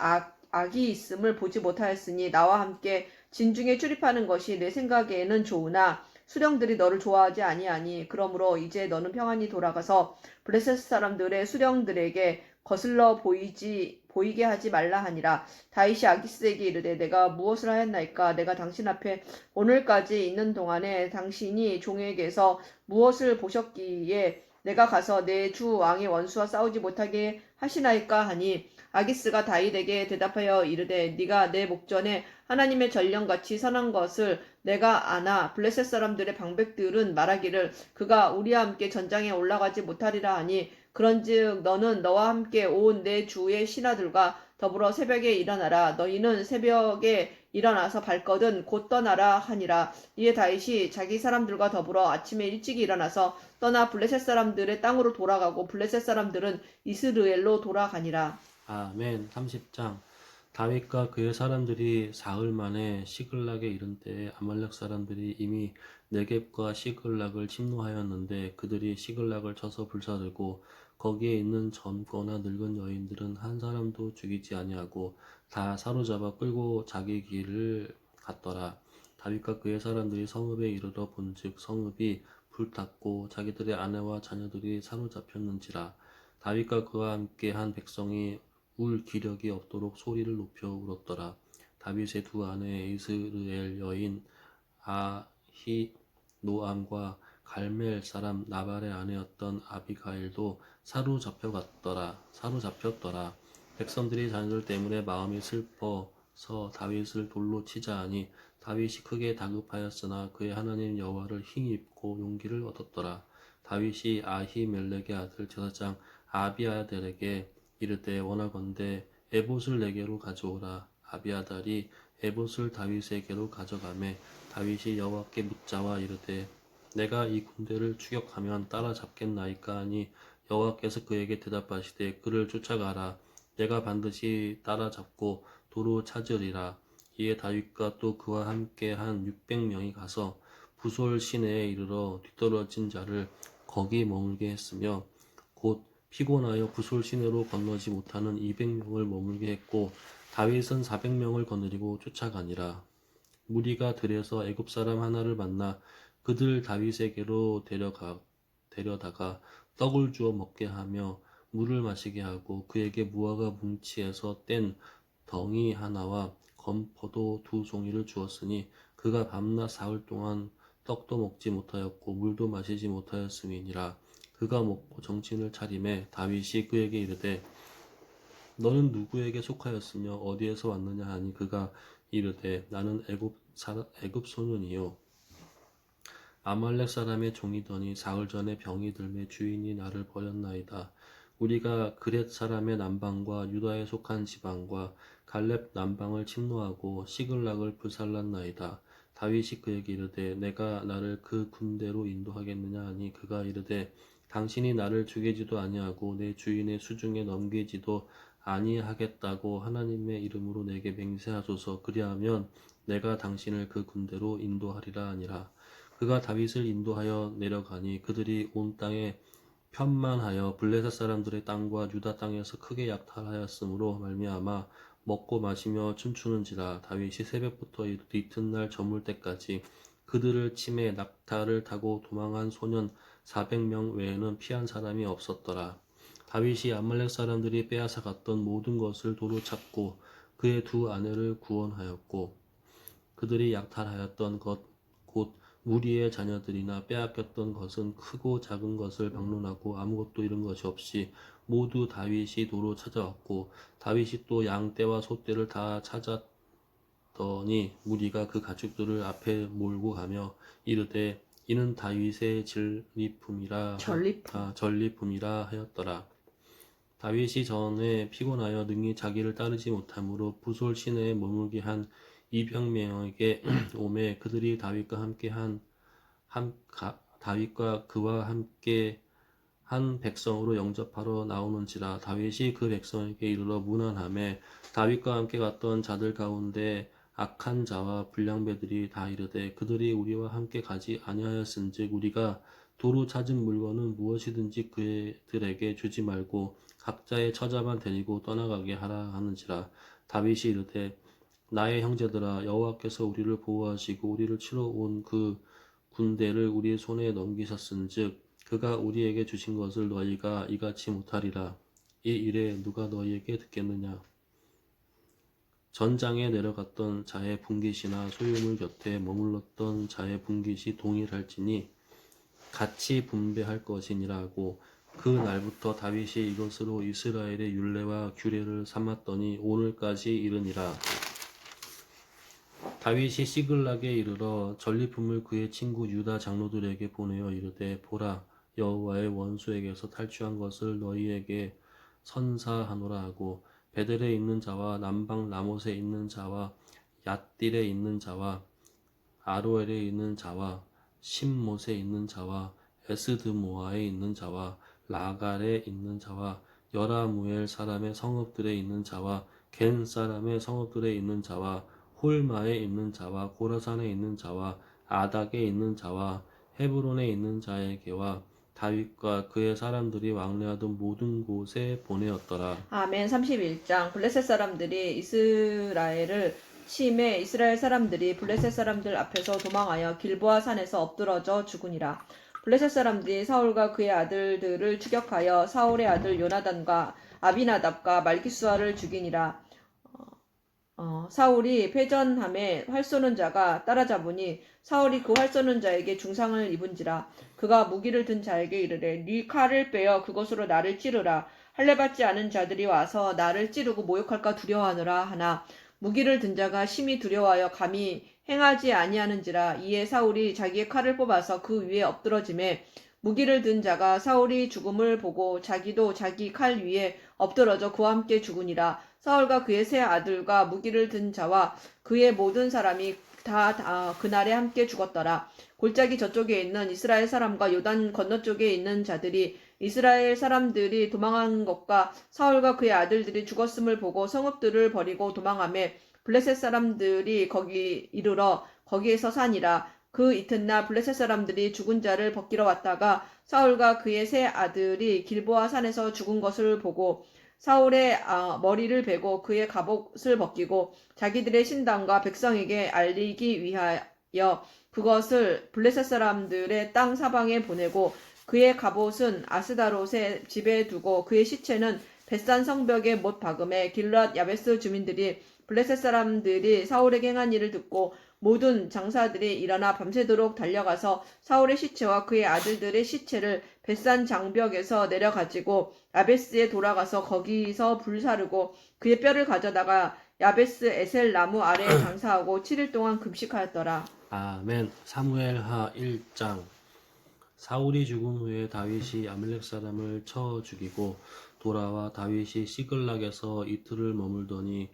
악이 있음을 보지 못하였으니 나와 함께 진중에 출입하는 것이 내 생각에는 좋으나 수령들이 너를 좋아하지 아니하니 그러므로 이제 너는 평안히 돌아가서 블레셋 사람들의 수령들에게 거슬러 보이게 하지 말라 하니라. 다윗이 아기스에게 이르되 내가 무엇을 하였나이까? 내가 당신 앞에 오늘까지 있는 동안에 당신이 종에게서 무엇을 보셨기에 내가 가서 내 주 왕의 원수와 싸우지 못하게 하시나이까 하니 아기스가 다윗에게 대답하여 이르되 네가 내 목전에 하나님의 전령같이 선한 것을 내가 아나. 블레셋 사람들의 방백들은 말하기를 그가 우리와 함께 전장에 올라가지 못하리라 하니 그런즉 너는 너와 함께 온 내 주의 신하들과 더불어 새벽에 일어나라. 너희는 새벽에 일어나서 발거든 곧 떠나라 하니라. 이에 다윗이 자기 사람들과 더불어 아침에 일찍 일어나서 떠나 블레셋 사람들의 땅으로 돌아가고 블레셋 사람들은 이스르엘로 돌아가니라. 아멘. 30장. 다윗과 그의 사람들이 사흘 만에 시글락에 이른 때에 아말렉 사람들이 이미 네겝과 시글락을 침노하였는데 그들이 시글락을 쳐서 불사르고 거기에 있는 젊거나 늙은 여인들은 한 사람도 죽이지 아니하고 다 사로잡아 끌고 자기 길을 갔더라. 다윗과 그의 사람들이 성읍에 이르러 본즉 성읍이 불탔고 자기들의 아내와 자녀들이 사로잡혔는지라. 다윗과 그와 함께 한 백성이 울 기력이 없도록 소리를 높여 울었더라. 다윗의 두 아내 이스르엘 여인 아히노암과 갈멜 사람 나발의 아내였던 아비가일도 사로잡혔더라. 백성들이 자녀들 때문에 마음이 슬퍼서 다윗을 돌로 치자 하니 다윗이 크게 다급하였으나 그의 하나님 여호와를 힘입고 용기를 얻었더라. 다윗이 아히멜렉의 아들 제사장 아비아달에게 이르되 원하건대 에봇을 내게로 가져오라. 아비아달이 에봇을 다윗에게로 가져가매 다윗이 여호와께 묻자와 이르되 내가 이 군대를 추격하면 따라잡겠나이까 하니 여호와께서 그에게 대답하시되 그를 쫓아가라. 내가 반드시 따라잡고 도로 찾으리라. 이에 다윗과 또 그와 함께 한 600명이 가서 부솔 시내에 이르러 뒤떨어진 자를 거기 머물게 했으며 곧 피곤하여 부솔 시내로 건너지 못하는 200명을 머물게 했고 다윗은 400명을 거느리고 쫓아가니라. 무리가 들에서 애굽 사람 하나를 만나 그들 다윗에게로 데려다가 떡을 주어 먹게 하며 물을 마시게 하고 그에게 무화과 뭉치에서 뗀 덩이 하나와 건포도 2종이를 주었으니 그가 밤낮 사흘 동안 떡도 먹지 못하였고 물도 마시지 못하였음이니라. 그가 먹고 정신을 차리매 다윗이 그에게 이르되 너는 누구에게 속하였으며 어디에서 왔느냐 하니 그가 이르되 나는 애굽 소년이요 아말렉 사람의 종이더니 사흘 전에 병이 들매 주인이 나를 버렸나이다. 우리가 그렛 사람의 남방과 유다에 속한 지방과 갈렙 남방을 침노하고 시글락을 불살랐나이다. 다윗이 그에게 이르되 내가 나를 그 군대로 인도하겠느냐 하니 그가 이르되 당신이 나를 죽이지도 아니하고 내 주인의 수중에 넘기지도 아니하겠다고 하나님의 이름으로 내게 맹세하소서. 그리하면 내가 당신을 그 군대로 인도하리라 하니라. 그가 다윗을 인도하여 내려가니 그들이 온 땅에 편만하여 블레셋 사람들의 땅과 유다 땅에서 크게 약탈하였으므로 말미암아 먹고 마시며 춤추는지라. 다윗이 새벽부터 이튿날 저물 때까지 그들을 치매 낙타를 타고 도망한 소년 400명 외에는 피한 사람이 없었더라. 다윗이 아말렉 사람들이 빼앗아 갔던 모든 것을 도로 찾고 그의 두 아내를 구원하였고 그들이 약탈하였던 것 곧 무리의 자녀들이나 빼앗겼던 것은 크고 작은 것을 막론하고 아무것도 잃은 것이 없이 모두 다윗이 도로 찾아왔고 다윗이 또 양떼와 소떼를 다 찾았더니 무리가 그 가축들을 앞에 몰고 가며 이르되 이는 다윗의 전리품이라 하였더라. 다윗이 전에 피곤하여 능히 자기를 따르지 못하므로 부솔 시내에 머물게 한 200명에게 오매 그들이 다윗과 그와 함께 한 백성으로 영접하러 나오는지라. 다윗이 그 백성에게 이르러 문안하매 다윗과 함께 갔던 자들 가운데 악한 자와 불량배들이 다 이르되 그들이 우리와 함께 가지 아니하였은즉 우리가 도로 찾은 물건은 무엇이든지 그들에게 주지 말고 각자의 처자만 데리고 떠나가게 하라 하는지라. 다윗이 이르되 나의 형제들아 여호와께서 우리를 보호하시고 우리를 치러 온 그 군대를 우리 손에 넘기셨은즉 그가 우리에게 주신 것을 너희가 이같이 못하리라. 이 일에 누가 너희에게 듣겠느냐. 전장에 내려갔던 자의 분깃이나 소유물 곁에 머물렀던 자의 분깃이 동일할지니 같이 분배할 것이니라 하고 그 날부터 다윗이 이것으로 이스라엘의 율례와 규례를 삼았더니 오늘까지 이르니라. 다윗이 시글락에 이르러 전리품을 그의 친구 유다 장로들에게 보내어 이르되 보라 여호와의 원수에게서 탈취한 것을 너희에게 선사하노라 하고 베델에 있는 자와 남방 라못에 있는 자와 얏딜에 있는 자와 아로엘에 있는 자와 심못에 있는 자와 에스드모아에 있는 자와 라갈에 있는 자와 여라무엘 사람의 성읍들에 있는 자와 겐 사람의 성읍들에 있는 자와 홀마에 있는 자와 고라산에 있는 자와 아닥에 있는 자와 헤브론에 있는 자에게와 다윗과 그의 사람들이 왕래하던 모든 곳에 보내었더라. 아멘. 31장 블레셋 사람들이 이스라엘을 치매 이스라엘 사람들이 블레셋 사람들 앞에서 도망하여 길보아 산에서 엎드러져 죽으니라. 블레셋 사람들이 사울과 그의 아들들을 추격하여 사울의 아들 요나단과 아비나답과 말기수아를 죽이니라. 사울이 패전함에 활 쏘는 자가 따라잡으니 사울이 그 활 쏘는 자에게 중상을 입은지라. 그가 무기를 든 자에게 이르되 네 칼을 빼어 그것으로 나를 찌르라. 할례 받지 않은 자들이 와서 나를 찌르고 모욕할까 두려워하느라 하나 무기를 든 자가 심히 두려워하여 감히 행하지 아니하는지라. 이에 사울이 자기의 칼을 뽑아서 그 위에 엎드러지매 무기를 든 자가 사울이 죽음을 보고 자기도 자기 칼 위에 엎드러져 그와 함께 죽으니라. 사울과 그의 세 아들과 무기를 든 자와 그의 모든 사람이 다 그날에 함께 죽었더라. 골짜기 저쪽에 있는 이스라엘 사람과 요단 건너쪽에 있는 자들이 이스라엘 사람들이 도망한 것과 사울과 그의 아들들이 죽었음을 보고 성읍들을 버리고 도망하매 블레셋 사람들이 거기 이르러 거기에서 사니라. 그 이튿날 블레셋 사람들이 죽은 자를 벗기러 왔다가 사울과 그의 세 아들이 길보아 산에서 죽은 것을 보고 사울의 머리를 베고 그의 갑옷을 벗기고 자기들의 신당과 백성에게 알리기 위하여 그것을 블레셋 사람들의 땅 사방에 보내고 그의 갑옷은 아스다롯의 집에 두고 그의 시체는 벳산 성벽에 못 박음에 길랏 야베스 주민들이 블레셋 사람들이 사울에게 행한 일을 듣고 모든 장사들이 일어나 밤새도록 달려가서 사울의 시체와 그의 아들들의 시체를 벳산 장벽에서 내려가지고 야베스에 돌아가서 거기서 불사르고 그의 뼈를 가져다가 야베스 에셀 나무 아래에 장사하고 7일 동안 금식하였더라. 아멘. 사무엘하 1장. 사울이 죽은 후에 다윗이 아말렉 사람을 쳐 죽이고 돌아와 다윗이 시글락에서 이틀을 머물더니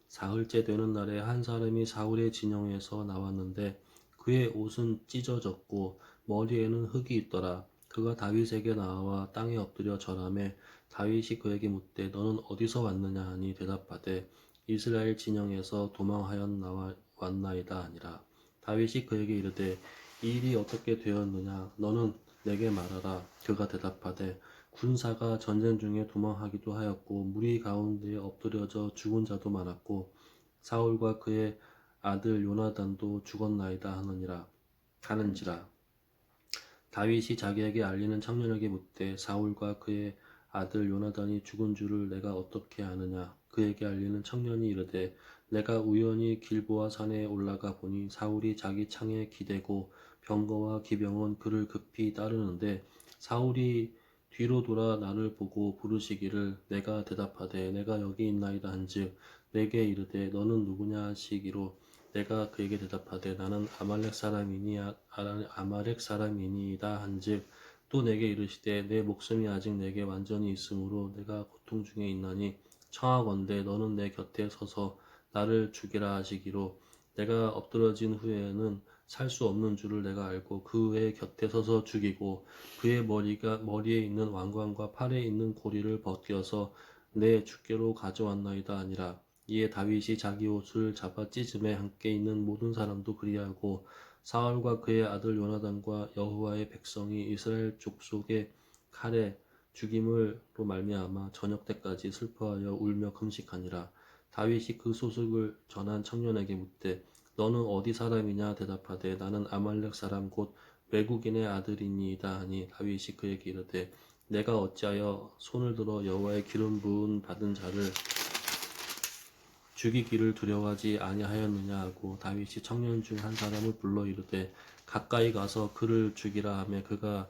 사흘째 되는 날에 한 사람이 사울의 진영에서 나왔는데 그의 옷은 찢어졌고 머리에는 흙이 있더라. 그가 다윗에게 나와 땅에 엎드려 절하매 다윗이 그에게 묻되 너는 어디서 왔느냐 하니 대답하되 이스라엘 진영에서 도망하여 왔나이다 하니라. 다윗이 그에게 이르되 이 일이 어떻게 되었느냐 너는 내게 말하라. 그가 대답하되 군사가 전쟁 중에 도망하기도 하였고 무리 가운데 엎드려져 죽은 자도 많았고 사울과 그의 아들 요나단도 죽었나이다 하는지라. 다윗이 자기에게 알리는 청년에게 묻되 사울과 그의 아들 요나단이 죽은 줄을 내가 어떻게 아느냐. 그에게 알리는 청년이 이르되 내가 우연히 길보아 산에 올라가 보니 사울이 자기 창에 기대고 병거와 기병은 그를 급히 따르는데 사울이 뒤로 돌아 나를 보고 부르시기를 내가 대답하되 내가 여기 있나이다 한즉 내게 이르되 너는 누구냐 하시기로 내가 그에게 대답하되 나는 아말렉 사람이니이다 한즉 또 내게 이르시되 내 목숨이 아직 내게 완전히 있으므로 내가 고통 중에 있나니 청하건대 너는 내 곁에 서서 나를 죽이라 하시기로 내가 엎드러진 후에는 살 수 없는 줄을 내가 알고 그의 곁에 서서 죽이고 그의 머리에 있는 왕관과 팔에 있는 고리를 벗겨서 내 주께로 가져왔나이다 하니라. 이에 다윗이 자기 옷을 잡아 찢음에 함께 있는 모든 사람도 그리하고 사울과 그의 아들 요나단과 여호와의 백성이 이스라엘 족속의 칼에 죽임으로 말미암아 저녁 때까지 슬퍼하여 울며 금식하니라. 다윗이 그 소식을 전한 청년에게 묻되 너는 어디 사람이냐 대답하되 나는 아말렉 사람 곧 외국인의 아들이니이다 하니 다윗이 그에게 이르되 내가 어찌하여 손을 들어 여호와의 기름 부은 받은 자를 죽이기를 두려워하지 아니하였느냐 하고 다윗이 청년 중 한 사람을 불러 이르되 가까이 가서 그를 죽이라 하매 그가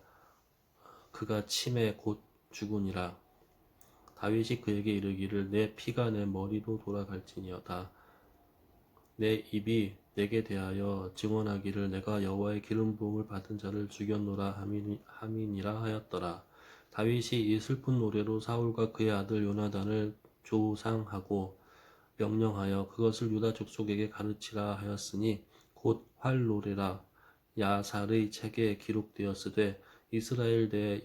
침에 곧 죽으니라. 다윗이 그에게 이르기를 내 피가 내 머리로 돌아갈지니어다. 내 입이 내게 대하여 증언하기를 내가 여호와의 기름 부음을 받은 자를 죽였노라 함이니라 하였더라. 다윗이 이 슬픈 노래로 사울과 그의 아들 요나단을 조상하고 명령하여 그것을 유다 족속에게 가르치라 하였으니 곧 활노래라. 야살의 책에 기록되었으되 이스라엘 내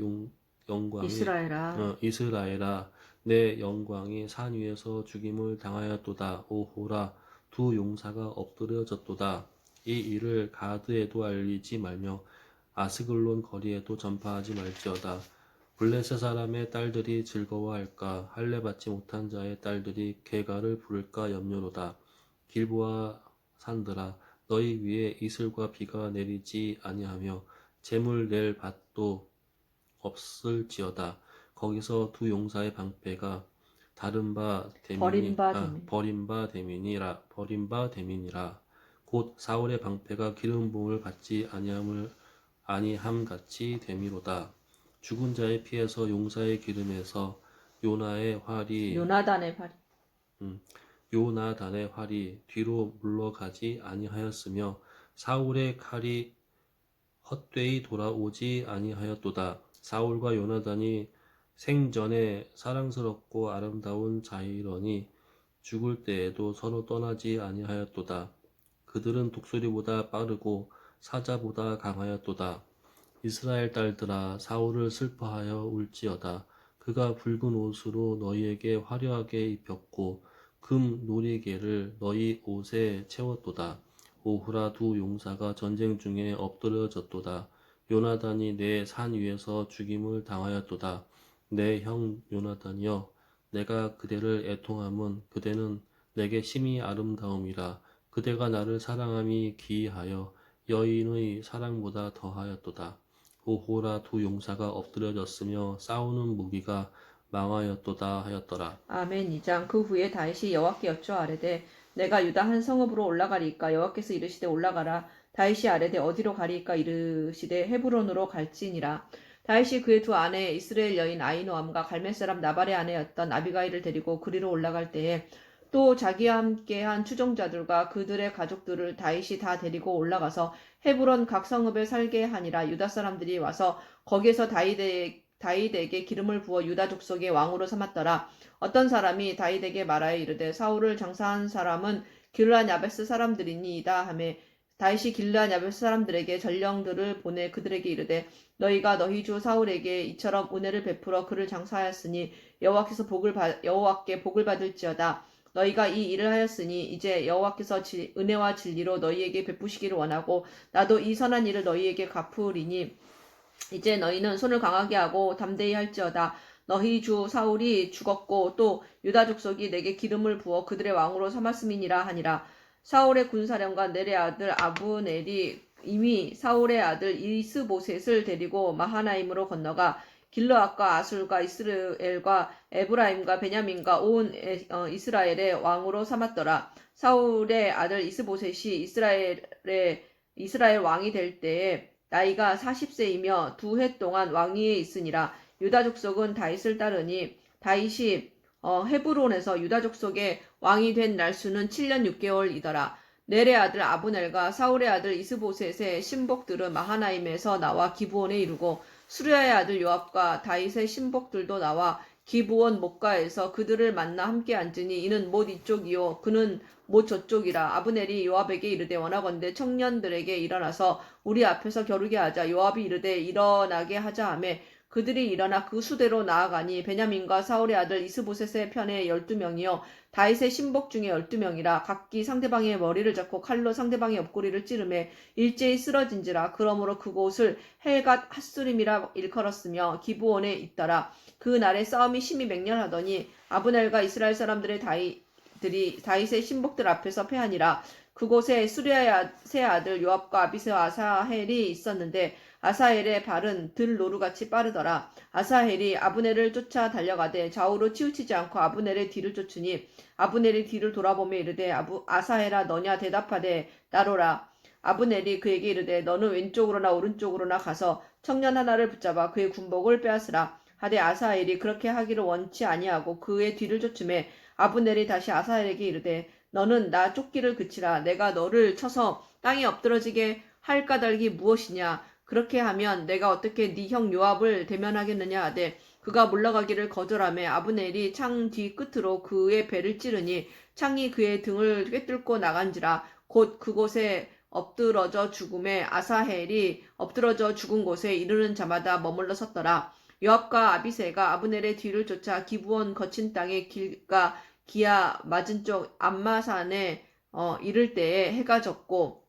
영광이 이스라엘아 내 영광이 산 위에서 죽임을 당하였도다. 오호라 두 용사가 엎드려졌도다. 이 일을 가드에도 알리지 말며 아스글론 거리에도 전파하지 말지어다. 블레셋 사람의 딸들이 즐거워할까 할례 받지 못한 자의 딸들이 개가를 부를까 염려로다. 길보아 산들아 너희 위에 이슬과 비가 내리지 아니하며 재물 낼 밭도 없을지어다. 거기서 두 용사의 방패가 버린 바 됨이니라. 곧 사울의 방패가 기름 부음을 받지 아니함 같이 됨이로다. 죽은 자의 피에서 용사의 기름에서 요나단의 활이 뒤로 물러가지 아니하였으며 사울의 칼이 헛되이 돌아오지 아니하였도다. 사울과 요나단이 생전에 사랑스럽고 아름다운 자이러니 죽을 때에도 서로 떠나지 아니하였도다. 그들은 독수리보다 빠르고 사자보다 강하였도다. 이스라엘 딸들아 사울을 슬퍼하여 울지어다. 그가 붉은 옷으로 너희에게 화려하게 입혔고 금 놀이개를 너희 옷에 채웠도다. 오후라 두 용사가 전쟁 중에 엎드려졌도다. 요나단이 내 산 위에서 죽임을 당하였도다. 내 형 요나단이여 내가 그대를 애통함은 그대는 내게 심히 아름다움이라. 그대가 나를 사랑함이 기이하여 여인의 사랑보다 더하였도다. 오호라 두 용사가 엎드려졌으며 싸우는 무기가 망하였도다 하였더라. 아멘. 2장. 그 후에 다윗이 여호와께 여쭈어 아뢰되 내가 유다 한 성읍으로 올라가리이까. 여호와께서 이르시되 올라가라. 다윗이 아뢰되 어디로 가리이까. 이르시되 헤브론으로 갈지니라. 다윗이 그의 두 아내 이스라엘 여인 아히노암과 갈멜 사람 나발의 아내였던 아비가일을 데리고 그리로 올라갈 때에 또 자기와 함께한 추종자들과 그들의 가족들을 다윗이 다 데리고 올라가서 헤브론 각 성읍에 살게 하니라. 유다 사람들이 와서 거기에서 다윗에게 기름을 부어 유다 족속의 왕으로 삼았더라. 어떤 사람이 다윗에게 말하여 이르되 사울을 장사한 사람은 길르앗 야베스 사람들이니이다 하며 다윗이 길르앗 야베스 사람들에게 전령들을 보내 그들에게 이르되 너희가 너희 주 사울에게 이처럼 은혜를 베풀어 그를 장사하였으니 여호와께 복을 받을지어다. 너희가 이 일을 하였으니 이제 여호와께서 은혜와 진리로 너희에게 베푸시기를 원하고 나도 이 선한 일을 너희에게 갚으리니 이제 너희는 손을 강하게 하고 담대히 할지어다. 너희 주 사울이 죽었고 또 유다 족속이 내게 기름을 부어 그들의 왕으로 삼았음이니라 하니라. 사울의 군사령관 넬의 아들 아브넬이 이미 사울의 아들 이스보셋을 데리고 마하나임으로 건너가 길르앗과 아술과 이스라엘과 에브라임과 베냐민과 온 이스라엘의 왕으로 삼았더라. 사울의 아들 이스보셋이 이스라엘 왕이 될 때에 나이가 40세이며 2해 동안 왕위에 있으니라. 유다 족속은 다윗을 따르니 다윗이 헤브론에서 유다 족속의 왕이 된 날수는 7년 6개월이더라. 넬의 아들 아브넬과 사울의 아들 이스보셋의 신복들은 마하나임에서 나와 기브온에 이르고 수르야의 아들 요압과 다윗의 신복들도 나와 기브온 목가에서 그들을 만나 함께 앉으니 이는 못 이쪽이요 그는 못 저쪽이라. 아브넬이 요압에게 이르되 원하건대 청년들에게 일어나서 우리 앞에서 겨루게 하자. 요압이 이르되 일어나게 하자 하매 그들이 일어나 그 수대로 나아가니 베냐민과 사울의 아들 이스보셋의 편에 12명이요 다윗의 신복 중에 12명이라. 각기 상대방의 머리를 잡고 칼로 상대방의 옆구리를 찌르매 일제히 쓰러진지라. 그러므로 그곳을 헬갓 핫수림이라 일컬었으며 기브온에 있더라. 그 날에 싸움이 심히 맹렬하더니 아브넬과 이스라엘 사람들의 다윗의 신복들 앞에서 패하니라. 그곳에 수리아의 세 아들 요압과 아비새와 아사헬이 있었는데 아사헬의 발은 들 노루같이 빠르더라. 아사헬이 아브넬을 쫓아 달려가되 좌우로 치우치지 않고 아브넬의 뒤를 쫓으니 아브넬이 뒤를 돌아보며 이르되 아사헬아 너냐 대답하되 나로라. 아브넬이 그에게 이르되 너는 왼쪽으로나 오른쪽으로나 가서 청년 하나를 붙잡아 그의 군복을 빼앗으라 하되 아사헬이 그렇게 하기를 원치 아니하고 그의 뒤를 쫓으매 아브넬이 다시 아사헬에게 이르되 너는 나 쫓기를 그치라. 내가 너를 쳐서 땅에 엎드러지게 할 까닭이 무엇이냐. 그렇게 하면 내가 어떻게 네 형 요압을 대면하겠느냐 하되 그가 물러가기를 거절하며 아브넬이 창 뒤 끝으로 그의 배를 찌르니 창이 그의 등을 꿰뚫고 나간지라. 곧 그곳에 엎드러져 죽음에 아사헬이 엎드러져 죽은 곳에 이르는 자마다 머물러 섰더라. 요압과 아비새가 아브넬의 뒤를 쫓아 기브온 거친 땅에 길가 기아 맞은 쪽 암마산에 이를 때에 해가 졌고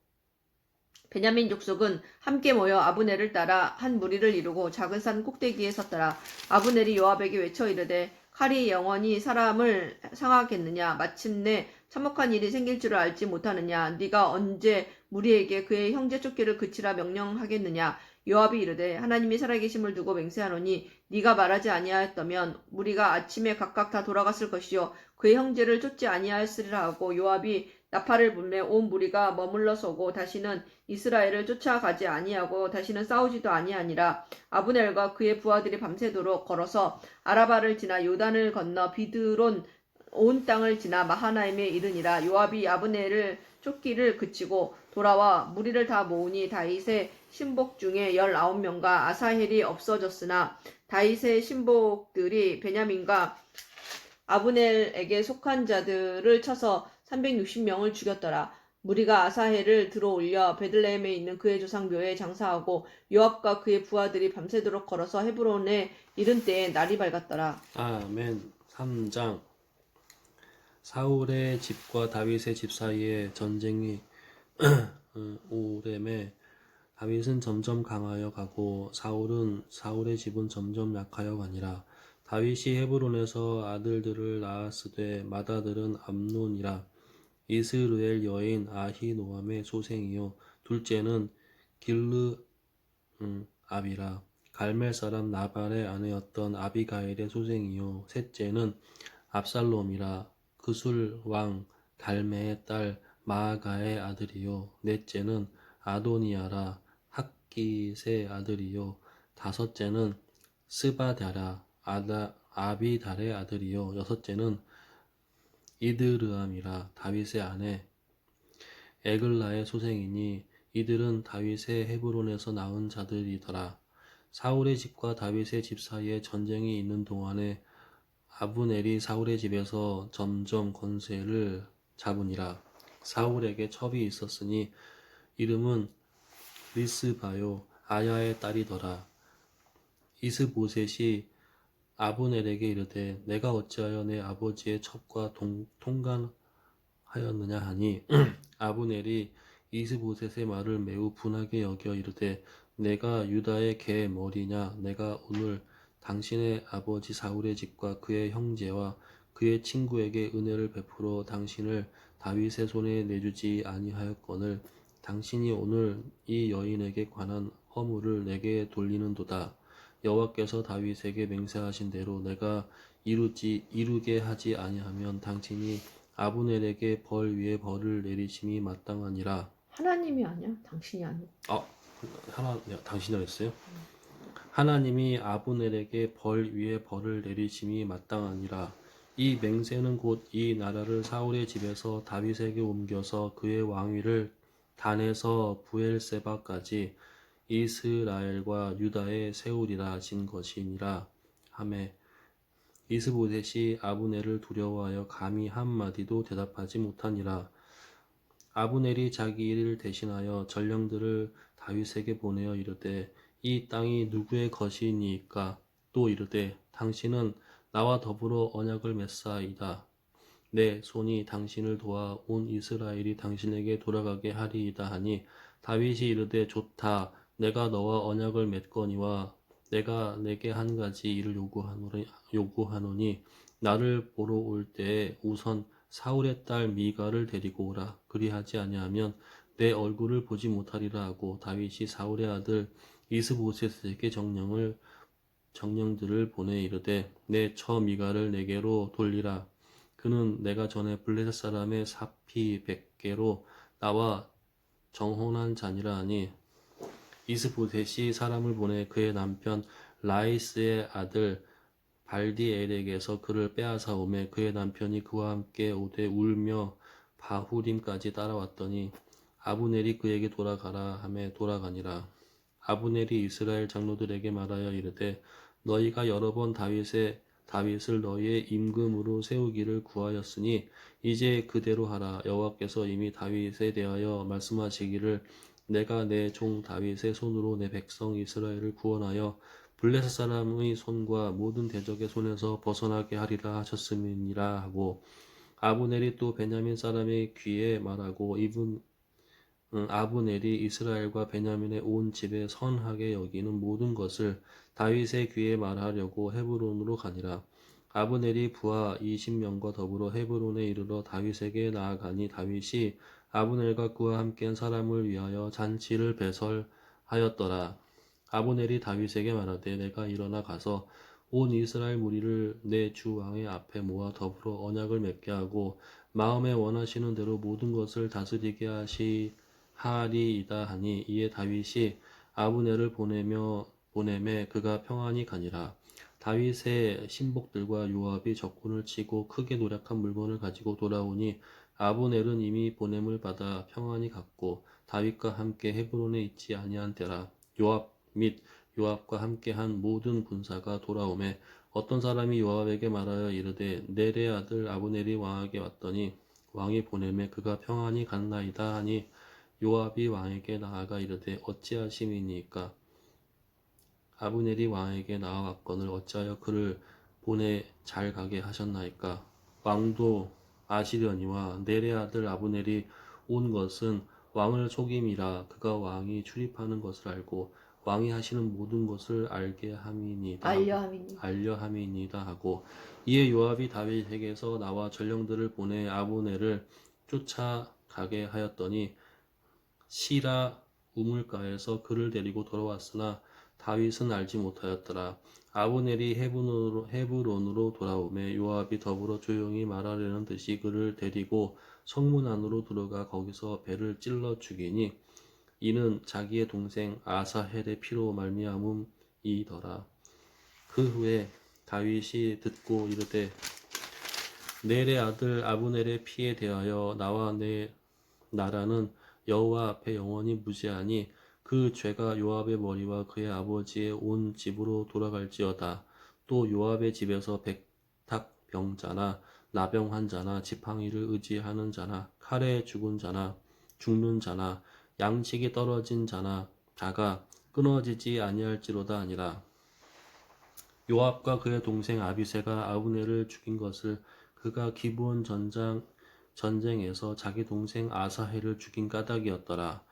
베냐민 족속은 함께 모여 아브넬을 따라 한 무리를 이루고 작은 산 꼭대기에 섰더라. 아브넬이 요압에게 외쳐 이르되 칼이 영원히 사람을 상하겠느냐. 마침내 참혹한 일이 생길 줄을 알지 못하느냐. 네가 언제 무리에게 그의 형제 쫓기를 그치라 명령하겠느냐. 요압이 이르되 하나님이 살아계심을 두고 맹세하노니 네가 말하지 아니하였다면 무리가 아침에 각각 다 돌아갔을 것이요 그의 형제를 쫓지 아니하였으리라 하고 요압이 나팔을 불매 온 무리가 머물러 서고 다시는 이스라엘을 쫓아가지 아니하고 다시는 싸우지도 아니하니라. 아브넬과 그의 부하들이 밤새도록 걸어서 아라바를 지나 요단을 건너 비드론 온 땅을 지나 마하나임에 이르니라. 요압이 아브넬을 쫓기를 그치고 돌아와 무리를 다 모으니 다윗의 신복 중에 19명과 아사헬이 없어졌으나 다윗의 신복들이 베냐민과 아브넬에게 속한 자들을 쳐서 360명을 죽였더라. 무리가 아사헬을 들어올려 베들레헴에 있는 그의 조상묘에 장사하고 요압과 그의 부하들이 밤새도록 걸어서 헤브론에 이른 때에 날이 밝았더라. 아멘. 3장. 사울의 집과 다윗의 집 사이에 전쟁이 오래매 다윗은 점점 강하여 가고 사울의 집은 점점 약하여 가니라. 다윗이 헤브론에서 아들들을 낳았으되 맏아들은 암논이라. 이스르엘 여인 아히노암의 소생이요 둘째는 길르압이라. 갈멜 사람 나발의 아내였던 아비가일의 소생이요 셋째는 압살롬이라. 그술 왕 달메의 딸 마아가의 아들이요 넷째는 아도니아라. 학깃의 아들이요 다섯째는 스바다라. 아비달의 아들이요 여섯째는 이드르암이라. 다윗의 아내 에글라의 소생이니 이들은 다윗의 헤브론에서 낳은 자들이더라. 사울의 집과 다윗의 집 사이에 전쟁이 있는 동안에 아브넬이 사울의 집에서 점점 권세를 잡으니라. 사울에게 첩이 있었으니 이름은 리스바요 아야의 딸이더라. 이스보셋이 아브넬에게 이르되 내가 어찌하여 내 아버지의 첩과 통간하였느냐 하니 아브넬이 이스보셋의 말을 매우 분하게 여겨 이르되 내가 유다의 개 머리냐? 내가 오늘 당신의 아버지 사울의 집과 그의 형제와 그의 친구에게 은혜를 베풀어 당신을 다윗의 손에 내주지 아니하였거늘 당신이 오늘 이 여인에게 관한 허물을 내게 돌리는도다. 여호와께서 다윗에게 맹세하신 대로 내가 이루게 하지 아니하면 당신이 아브넬에게 벌 위에 벌을 내리심이 마땅하니라. 하나님이 아니야? 당신이 아니고. 당신이 했어요? 하나님이 아브넬에게 벌 위에 벌을 내리심이 마땅하니라. 이 맹세는 곧 이 나라를 사울의 집에서 다윗에게 옮겨서 그의 왕위를 단에서 부엘세바까지 이스라엘과 유다에 세우리라 진 것이니라 하매 이스보셋이 아브넬을 두려워하여 감히 한마디도 대답하지 못하니라. 아브넬이 자기 일을 대신하여 전령들을 다윗에게 보내어 이르되 이 땅이 누구의 것이니까? 또 이르되 당신은 나와 더불어 언약을 맺사이다. 내 손이 당신을 도와 온 이스라엘이 당신에게 돌아가게 하리이다 하니 다윗이 이르되 좋다. 내가 너와 언약을 맺거니와 내가 내게 한 가지 일을 요구하노니 나를 보러 올 때에 우선 사울의 딸 미가를 데리고 오라. 그리하지 아니하면 내 얼굴을 보지 못하리라 하고 다윗이 사울의 아들 이스보셋에게 정령들을 보내 이르되 내 처 미가를 내게로 돌리라. 그는 내가 전에 블레셋 사람의 사피 100개로 나와 정혼한 자니라 하니 이스보셋이 사람을 보내 그의 남편 라이스의 아들 발디엘에게서 그를 빼앗아 오매 그의 남편이 그와 함께 오되 울며 바후림까지 따라왔더니 아브넬이 그에게 돌아가라 하매 돌아가니라. 아브넬이 이스라엘 장로들에게 말하여 이르되 너희가 여러 번 다윗을 너희의 임금으로 세우기를 구하였으니 이제 그대로 하라. 여호와께서 이미 다윗에 대하여 말씀하시기를 내가 내 종 다윗의 손으로 내 백성 이스라엘을 구원하여 블레셋 사람의 손과 모든 대적의 손에서 벗어나게 하리라 하셨음이니라 하고 아브넬이 또 베냐민 사람의 귀에 말하고 아브넬이 이스라엘과 베냐민의 온 집에 선하게 여기는 모든 것을 다윗의 귀에 말하려고 헤브론으로 가니라. 아브넬이 부하 20명과 더불어 헤브론에 이르러 다윗에게 나아가니 다윗이 아브넬과 그와 함께한 사람을 위하여 잔치를 배설하였더라. 아브넬이 다윗에게 말하되 내가 일어나 가서 온 이스라엘 무리를 내 주 왕의 앞에 모아 더불어 언약을 맺게 하고 마음에 원하시는 대로 모든 것을 다스리게 하리이다 하니 이에 다윗이 아브넬을 보내매 그가 평안히 가니라. 다윗의 신복들과 요압이 적군을 치고 크게 노력한 물건을 가지고 돌아오니 아브넬은 이미 보냄을 받아 평안히 갔고 다윗과 함께 헤브론에 있지 아니한 때라. 요압 및 요압과 함께한 모든 군사가 돌아오매 어떤 사람이 요압에게 말하여 이르되 넬의 아들 아브넬이 왕에게 왔더니 왕이 보내매 그가 평안히 갔나이다 하니 요압이 왕에게 나아가 이르되 어찌하심이니까? 아브넬이 왕에게 나아왔거늘 어찌하여 그를 보내 잘 가게 하셨나이까? 왕도 아시려니와 넬의 아들 아브넬이 온 것은 왕을 속임이라. 그가 왕이 출입하는 것을 알고 왕이 하시는 모든 것을 알게 알려함이니다 하고 이에 요압이 다윗에게서 나와 전령들을 보내 아브넬을 쫓아가게 하였더니 시라 우물가에서 그를 데리고 돌아왔으나 다윗은 알지 못하였더라. 아브넬이 헤브론으로 돌아오매 요압이 더불어 조용히 말하려는 듯이 그를 데리고 성문 안으로 들어가 거기서 배를 찔러 죽이니 이는 자기의 동생 아사헬의 피로 말미암음이더라. 그 후에 다윗이 듣고 이르되 넬의 아들 아브넬의 피에 대하여 나와 내 나라는 여호와 앞에 영원히 무죄하니 그 죄가 요압의 머리와 그의 아버지의 온 집으로 돌아갈지어다. 또 요압의 집에서 백탁병자나 나병 환자나 지팡이를 의지하는 자나 칼에 죽는 자나 양식이 떨어진 자가 끊어지지 아니할지로다 아니라. 요압과 그의 동생 아비새가 아브넬을 죽인 것을 그가 기브온 전쟁에서 자기 동생 아사헬을 죽인 까닭이었더라.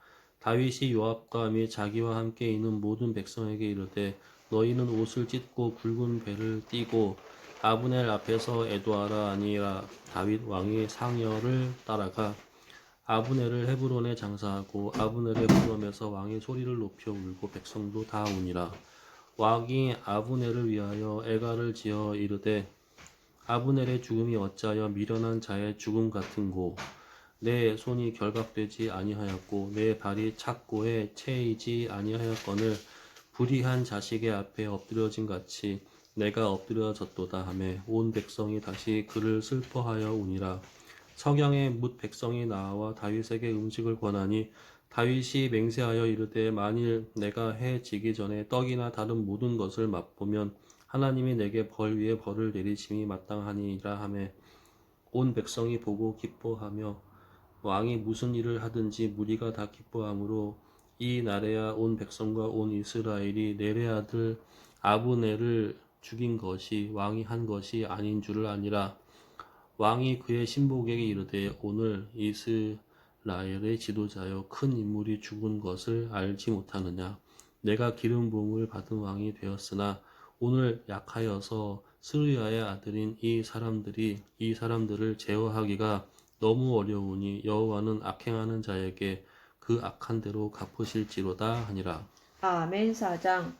다윗이 요압과 및 자기와 함께 있는 모든 백성에게 이르되 너희는 옷을 찢고 굵은 배를 띠고 아브넬 앞에서 애도하라. 아니라 다윗 왕이 상여를 따라가 아브넬을 헤브론에 장사하고 아브넬의 무덤에서 왕의 소리를 높여 울고 백성도 다 우니라. 왕이 아브넬을 위하여 애가를 지어 이르되 아브넬의 죽음이 어찌하여 미련한 자의 죽음 같은고 내 손이 결박되지 아니하였고 내 발이 착고에 채이지 아니하였거늘 불의한 자식의 앞에 엎드려진 같이 내가 엎드려졌도다 하매 온 백성이 다시 그를 슬퍼하여 우니라. 석양에 뭇 백성이 나와 다윗에게 음식을 권하니 다윗이 맹세하여 이르되 만일 내가 해 지기 전에 떡이나 다른 모든 것을 맛보면 하나님이 내게 벌 위에 벌을 내리심이 마땅하니라 하매 온 백성이 보고 기뻐하며 왕이 무슨 일을 하든지 무리가 다 기뻐하므로 이 날에야 온 백성과 온 이스라엘이 넬의 아들 아브넬을 죽인 것이 왕이 한 것이 아닌 줄을 아니라. 왕이 그의 신복에게 이르되 오늘 이스라엘의 지도자여 큰 인물이 죽은 것을 알지 못하느냐. 내가 기름 부음을 받은 왕이 되었으나 오늘 약하여서 스루야의 아들인 이 사람들을 제어하기가 너무 어려우니 여호와는 악행하는 자에게 그 악한 대로 갚으실지로다 하니라. 아멘. 4장.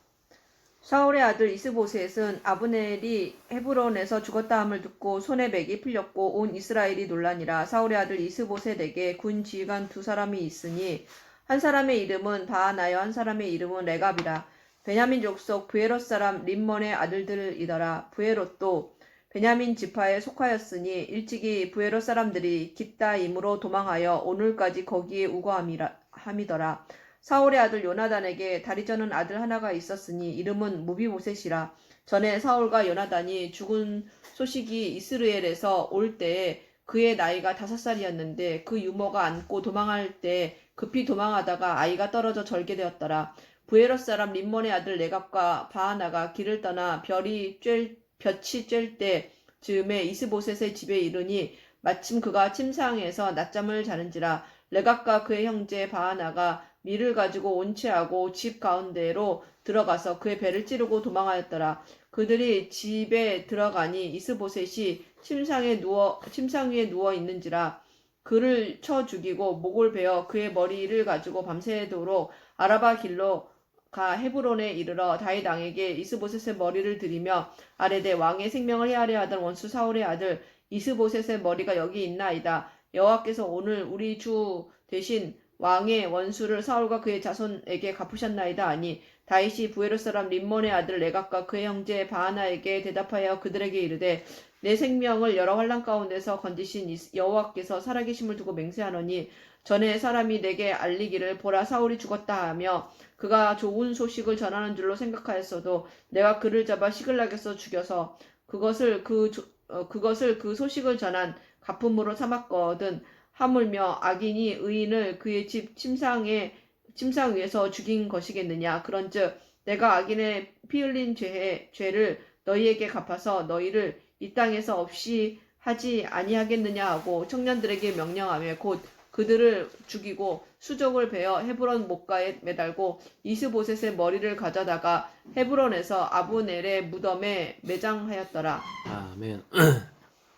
사울의 아들 이스보셋은 아브넬이 헤브론에서 죽었다 함을 듣고 손에 맥이 풀렸고 온 이스라엘이 놀라니라. 사울의 아들 이스보셋에게 군 지휘관 두 사람이 있으니 한 사람의 이름은 바하나여 한 사람의 이름은 레갑이라. 베냐민 족속 브에롯 사람 림몬의 아들들이더라. 브에롯도 베냐민 지파에 속하였으니 일찍이 브에롯 사람들이 깃다임으로 도망하여 오늘까지 거기에 우거함이더라. 사울의 아들 요나단에게 다리 저는 아들 하나가 있었으니 이름은 무비보셋이라. 전에 사울과 요나단이 죽은 소식이 이스라엘에서 올 때에 그의 나이가 5살이었는데 그 유모가 안고 도망할 때 급히 도망하다가 아이가 떨어져 절개되었더라. 브에롯 사람 림몬의 아들 레갑과 바하나가 길을 떠나 볕이 쬐을 때 즈음에 이스보셋의 집에 이르니 마침 그가 침상에서 낮잠을 자는지라. 레갑과 그의 형제 바하나가 밀을 가지고 온채하고 집 가운데로 들어가서 그의 배를 찌르고 도망하였더라. 그들이 집에 들어가니 이스보셋이 침상 위에 누워 있는지라. 그를 쳐 죽이고 목을 베어 그의 머리를 가지고 밤새도록 아라바 길로 가 헤브론에 이르러 다윗 왕에게 이스보셋의 머리를 들이며 아뢰되 왕의 생명을 헤아려 하던 원수 사울의 아들 이스보셋의 머리가 여기 있나이다. 여호와께서 오늘 우리 주 대신 왕의 원수를 사울과 그의 자손에게 갚으셨나이다 하니 다윗이 브에롯 사람 림몬의 아들 레갑과 그의 형제 바하나에게 대답하여 그들에게 이르되 내 생명을 여러 환난 가운데서 건지신 여호와께서 살아계심을 두고 맹세하노니 전에 사람이 내게 알리기를 보라 사울이 죽었다 하며 그가 좋은 소식을 전하는 줄로 생각하였어도 내가 그를 잡아 시글락에서 죽여서 그것을 그 소식을 전한 갚음으로 삼았거든. 하물며 악인이 의인을 그의 집 침상 위에서 죽인 것이겠느냐. 그런즉 내가 악인의 피 흘린 죄를 너희에게 갚아서 너희를 이 땅에서 없이 하지 아니하겠느냐 하고 청년들에게 명령하며 곧 그들을 죽이고 수족을 베어 헤브론 목가에 매달고 이스보셋의 머리를 가져다가 헤브론에서 아브넬의 무덤에 매장하였더라. 아멘.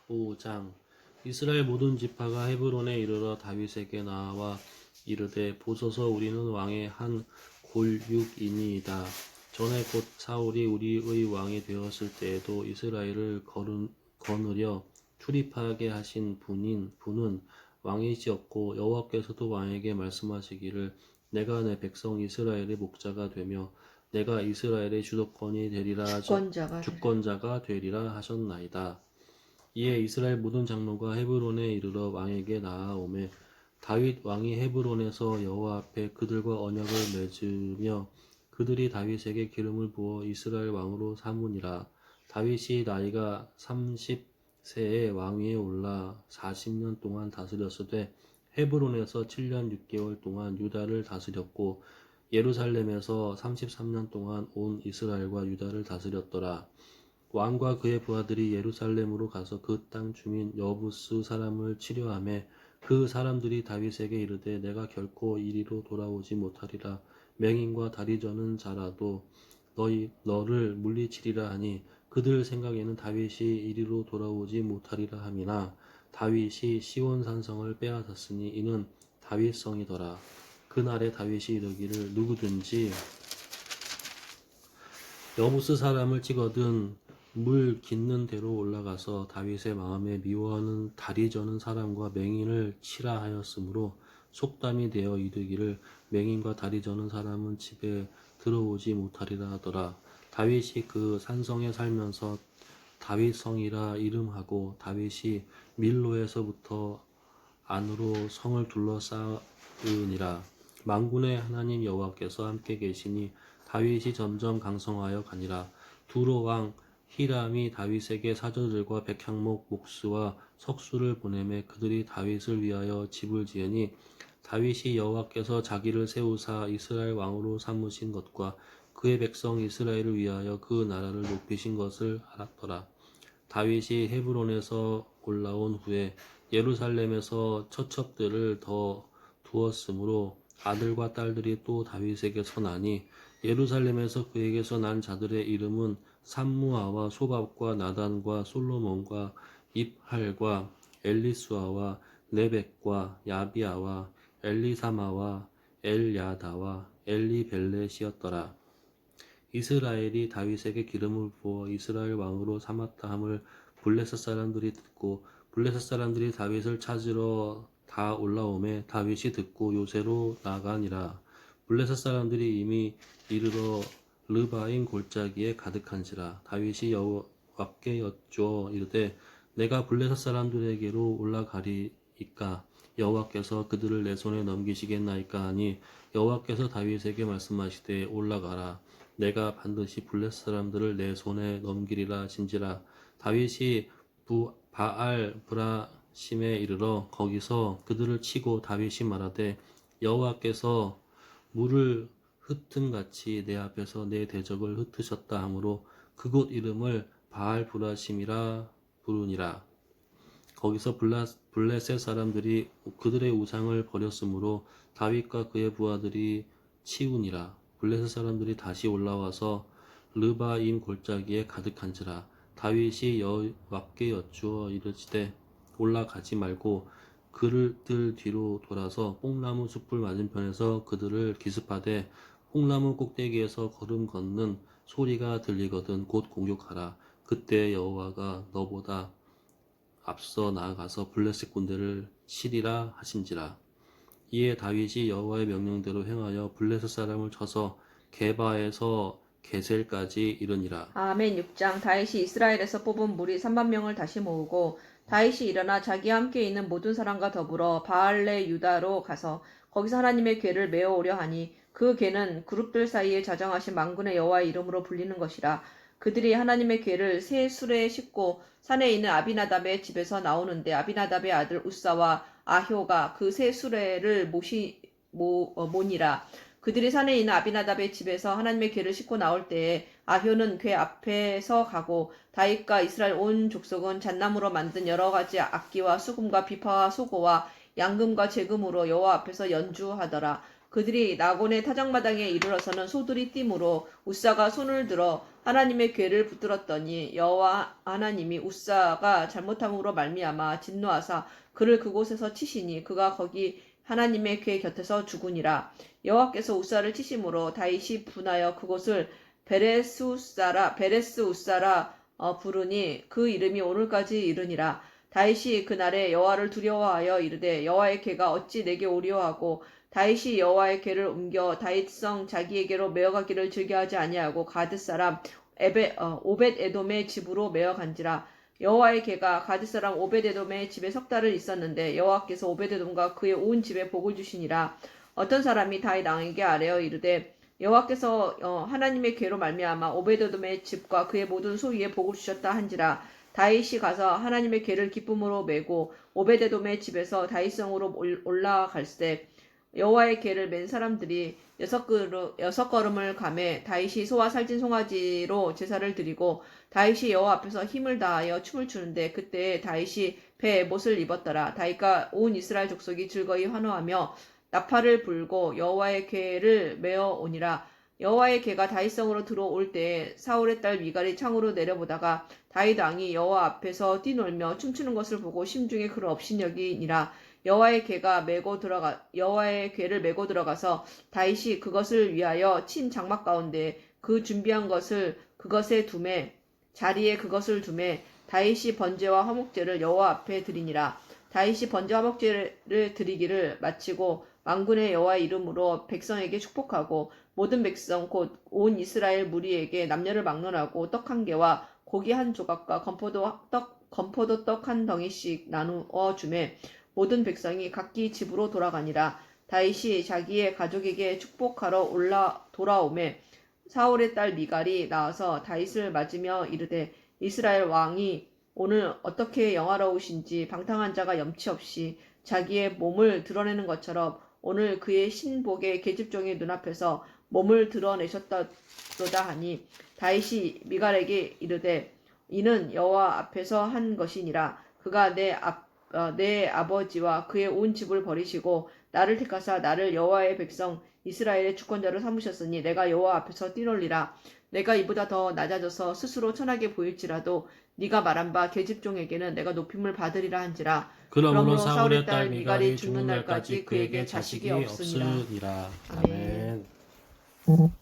5장. 이스라엘 모든 지파가 헤브론에 이르러 다윗에게 나와 이르되 보소서 우리는 왕의 한 골육이니이다. 전에 곧 사울이 우리의 왕이 되었을 때에도 이스라엘을 거느려 출입하게 하신 분은 왕이시었고 여호와께서도 왕에게 말씀하시기를 내가 내 백성 이스라엘의 목자가 되며 내가 이스라엘의 주권자가 되리라 하셨나이다. 이에 이스라엘 모든 장로가 헤브론에 이르러 왕에게 나아오매 다윗 왕이 헤브론에서 여호와 앞에 그들과 언약을 맺으며 그들이 다윗에게 기름을 부어 이스라엘 왕으로 삼으니라. 다윗이 나이가 30세에 왕위에 올라 40년 동안 다스렸으되 헤브론에서 7년 6개월 동안 유다를 다스렸고 예루살렘에서 33년 동안 온 이스라엘과 유다를 다스렸더라. 왕과 그의 부하들이 예루살렘으로 가서 그 땅 주민 여부스 사람을 치료하며 그 사람들이 다윗에게 이르되 내가 결코 이리로 돌아오지 못하리라. 맹인과 다리 저는 자라도 너를 물리치리라 하니 그들 생각에는 다윗이 이리로 돌아오지 못하리라 함이나 다윗이 시온 산성을 빼앗았으니 이는 다윗성이더라. 그날에 다윗이 이르기를 누구든지 여부스 사람을 찍어든 물 깃는 데로 올라가서 다윗의 마음에 미워하는 다리 저는 사람과 맹인을 치라 하였으므로 속담이 되어 이르기를 맹인과 다리 저는 사람은 집에 들어오지 못하리라 하더라. 다윗이 그 산성에 살면서 다윗성이라 이름하고 다윗이 밀로에서부터 안으로 성을 둘러싸으니라. 만군의 하나님 여호와께서 함께 계시니 다윗이 점점 강성하여 가니라. 두로 왕 히람이 다윗에게 사저들과 백향목 목수와 석수를 보내매 그들이 다윗을 위하여 집을 지으니 다윗이 여호와께서 자기를 세우사 이스라엘 왕으로 삼으신 것과 그의 백성 이스라엘을 위하여 그 나라를 높이신 것을 알았더라. 다윗이 헤브론에서 올라온 후에 예루살렘에서 처첩들을 더 두었으므로 아들과 딸들이 또 다윗에게서 나니 예루살렘에서 그에게서 난 자들의 이름은 삼무아와 소밥과 나단과 솔로몬과 입할과 엘리수아와 네벡과 야비아와 엘리사마와 엘야다와 엘리벨렛이었더라. 이스라엘이 다윗에게 기름을 부어 이스라엘 왕으로 삼았다 함을 블레셋 사람들이 듣고 블레셋 사람들이 다윗을 찾으러 다 올라오매 다윗이 듣고 요새로 나가니라. 블레셋 사람들이 이미 이르러 르바임 골짜기에 가득한지라. 다윗이 여호와께 여쭈어 이르되 내가 블레셋 사람들에게로 올라가리이까 여호와께서 그들을 내 손에 넘기시겠나이까 하니 여호와께서 다윗에게 말씀하시되 올라가라. 내가 반드시 블레셋 사람들을 내 손에 넘기리라 하신지라. 다윗이 바알 브라심에 이르러 거기서 그들을 치고 다윗이 말하되 여호와께서 물을 흩음같이 내 앞에서 내 대적을 흩으셨다 하므로 그곳 이름을 바알 브라심이라 부르니라. 거기서 블레셋 사람들이 그들의 우상을 버렸으므로 다윗과 그의 부하들이 치우니라. 블레셋 사람들이 다시 올라와서 르바임 골짜기에 가득한지라. 다윗이 여호와께 여쭈어 이르시되 올라가지 말고 그들 뒤로 돌아서 뽕나무 숲을 맞은편에서 그들을 기습하되 뽕나무 꼭대기에서 걸음 걷는 소리가 들리거든 곧 공격하라. 그때 여호와가 너보다 앞서 나아가서 블레셋 군대를 치리라 하신지라. 이에 다윗이 여호와의 명령대로 행하여 블레셋 사람을 쳐서 게바에서 게셀까지 이르니라. 아멘. 6장. 다윗이 이스라엘에서 뽑은 무리 3만 명을 다시 모으고 다윗이 일어나 자기와 함께 있는 모든 사람과 더불어 바알레 유다로 가서 거기서 하나님의 궤를 메어 오려 하니 그 궤는 그룹들 사이에 자정하신 만군의 여호와의 이름으로 불리는 것이라. 그들이 하나님의 궤를 새 수레에 싣고 산에 있는 아비나답의 집에서 나오는데 아비나답의 아들 우사와 아효가 그 새 수레를 모니라. 그들이 산에 있는 아비나답의 집에서 하나님의 궤를 싣고 나올 때에 아효는 궤 앞에서 가고 다윗과 이스라엘 온 족속은 잣나무로 만든 여러 가지 악기와 수금과 비파와 소고와 양금과 제금으로 여호와 앞에서 연주하더라. 그들이 나곤의 타작마당에 이르러서는 소들이 띠므로 우사가 손을 들어 하나님의 궤를 붙들었더니 여호와 하나님이 우사가 잘못함으로 말미암아 진노하사 그를 그곳에서 치시니 그가 거기 하나님의 궤 곁에서 죽으니라. 여호와께서 우사를 치심으로 다윗이 분하여 그곳을 베레스 우사라 부르니 그 이름이 오늘까지 이르니라. 다윗이 그날에 여호와를 두려워하여 이르되 여호와의 궤가 어찌 내게 오리오 하고 다윗이 여호와의 궤를 옮겨 다윗성 자기에게로 메어가기를 즐겨하지 아니하고 가드 사람 오벳 에돔의 집으로 메어간지라. 여호와의 궤가 가드 사람 오벳 에돔의 집에 석 달을 있었는데 여호와께서 오벳 에돔과 그의 온 집에 복을 주시니라. 어떤 사람이 다윗 왕에게 아뢰어 이르되 여호와께서 하나님의 궤로 말미암아 오벳 에돔의 집과 그의 모든 소유에 복을 주셨다 한지라. 다윗이 가서 하나님의 궤를 기쁨으로 메고 오벳 에돔의 집에서 다윗성으로 올라갈새 여호와의 궤를 맨 사람들이 여섯 걸음을 가매 다윗이 소와 살찐 송아지로 제사를 드리고 다윗이 여호와 앞에서 힘을 다하여 춤을 추는데 그때 다윗이 배에 못을 입었더라. 다윗과 온 이스라엘 족속이 즐거이 환호하며 나팔을 불고 여호와의 궤를 메어 오니라. 여호와의 궤가 다윗성으로 들어올 때에 사울의 딸 미갈이 창으로 내려보다가 다윗 왕이 여호와 앞에서 뛰놀며 춤추는 것을 보고 심중에 그를 업신여기니라. 여호와의 궤를 메고 들어가서 다윗이 그것을 위하여 친 장막 가운데 그 준비한 것을 그것에 두매 자리에 그것을 두매 다윗이 번제와 화목제를 여호와 앞에 드리니라. 다윗이 번제와 화목제를 드리기를 마치고 만군의 여호와의 이름으로 백성에게 축복하고 모든 백성 곧 온 이스라엘 무리에게 남녀를 막론하고 떡 한 개와 고기 한 조각과 건포도 떡 한 덩이씩 나누어 주매 모든 백성이 각기 집으로 돌아가니라. 다윗이 자기의 가족에게 축복하러 돌아오매 사울의 딸 미갈이 나와서 다윗을 맞으며 이르되 이스라엘 왕이 오늘 어떻게 영화로우신지 방탕한 자가 염치 없이 자기의 몸을 드러내는 것처럼 오늘 그의 신복의 계집종의 눈앞에서 몸을 드러내셨도다 하니 다윗이 미갈에게 이르되 이는 여호와 앞에서 한 것이니라. 그가 내 아버지와 그의 온 집을 버리시고 나를 택하사 나를 여호와의 백성 이스라엘의 주권자로 삼으셨으니 내가 여호와 앞에서 뛰놀리라. 내가 이보다 더 낮아져서 스스로 천하게 보일지라도 네가 말한 바 계집종에게는 내가 높임을 받으리라 한지라. 그러므로 사울의 딸 미갈이 죽는 날까지 그에게 자식이 없으니라. 아멘. 아멘.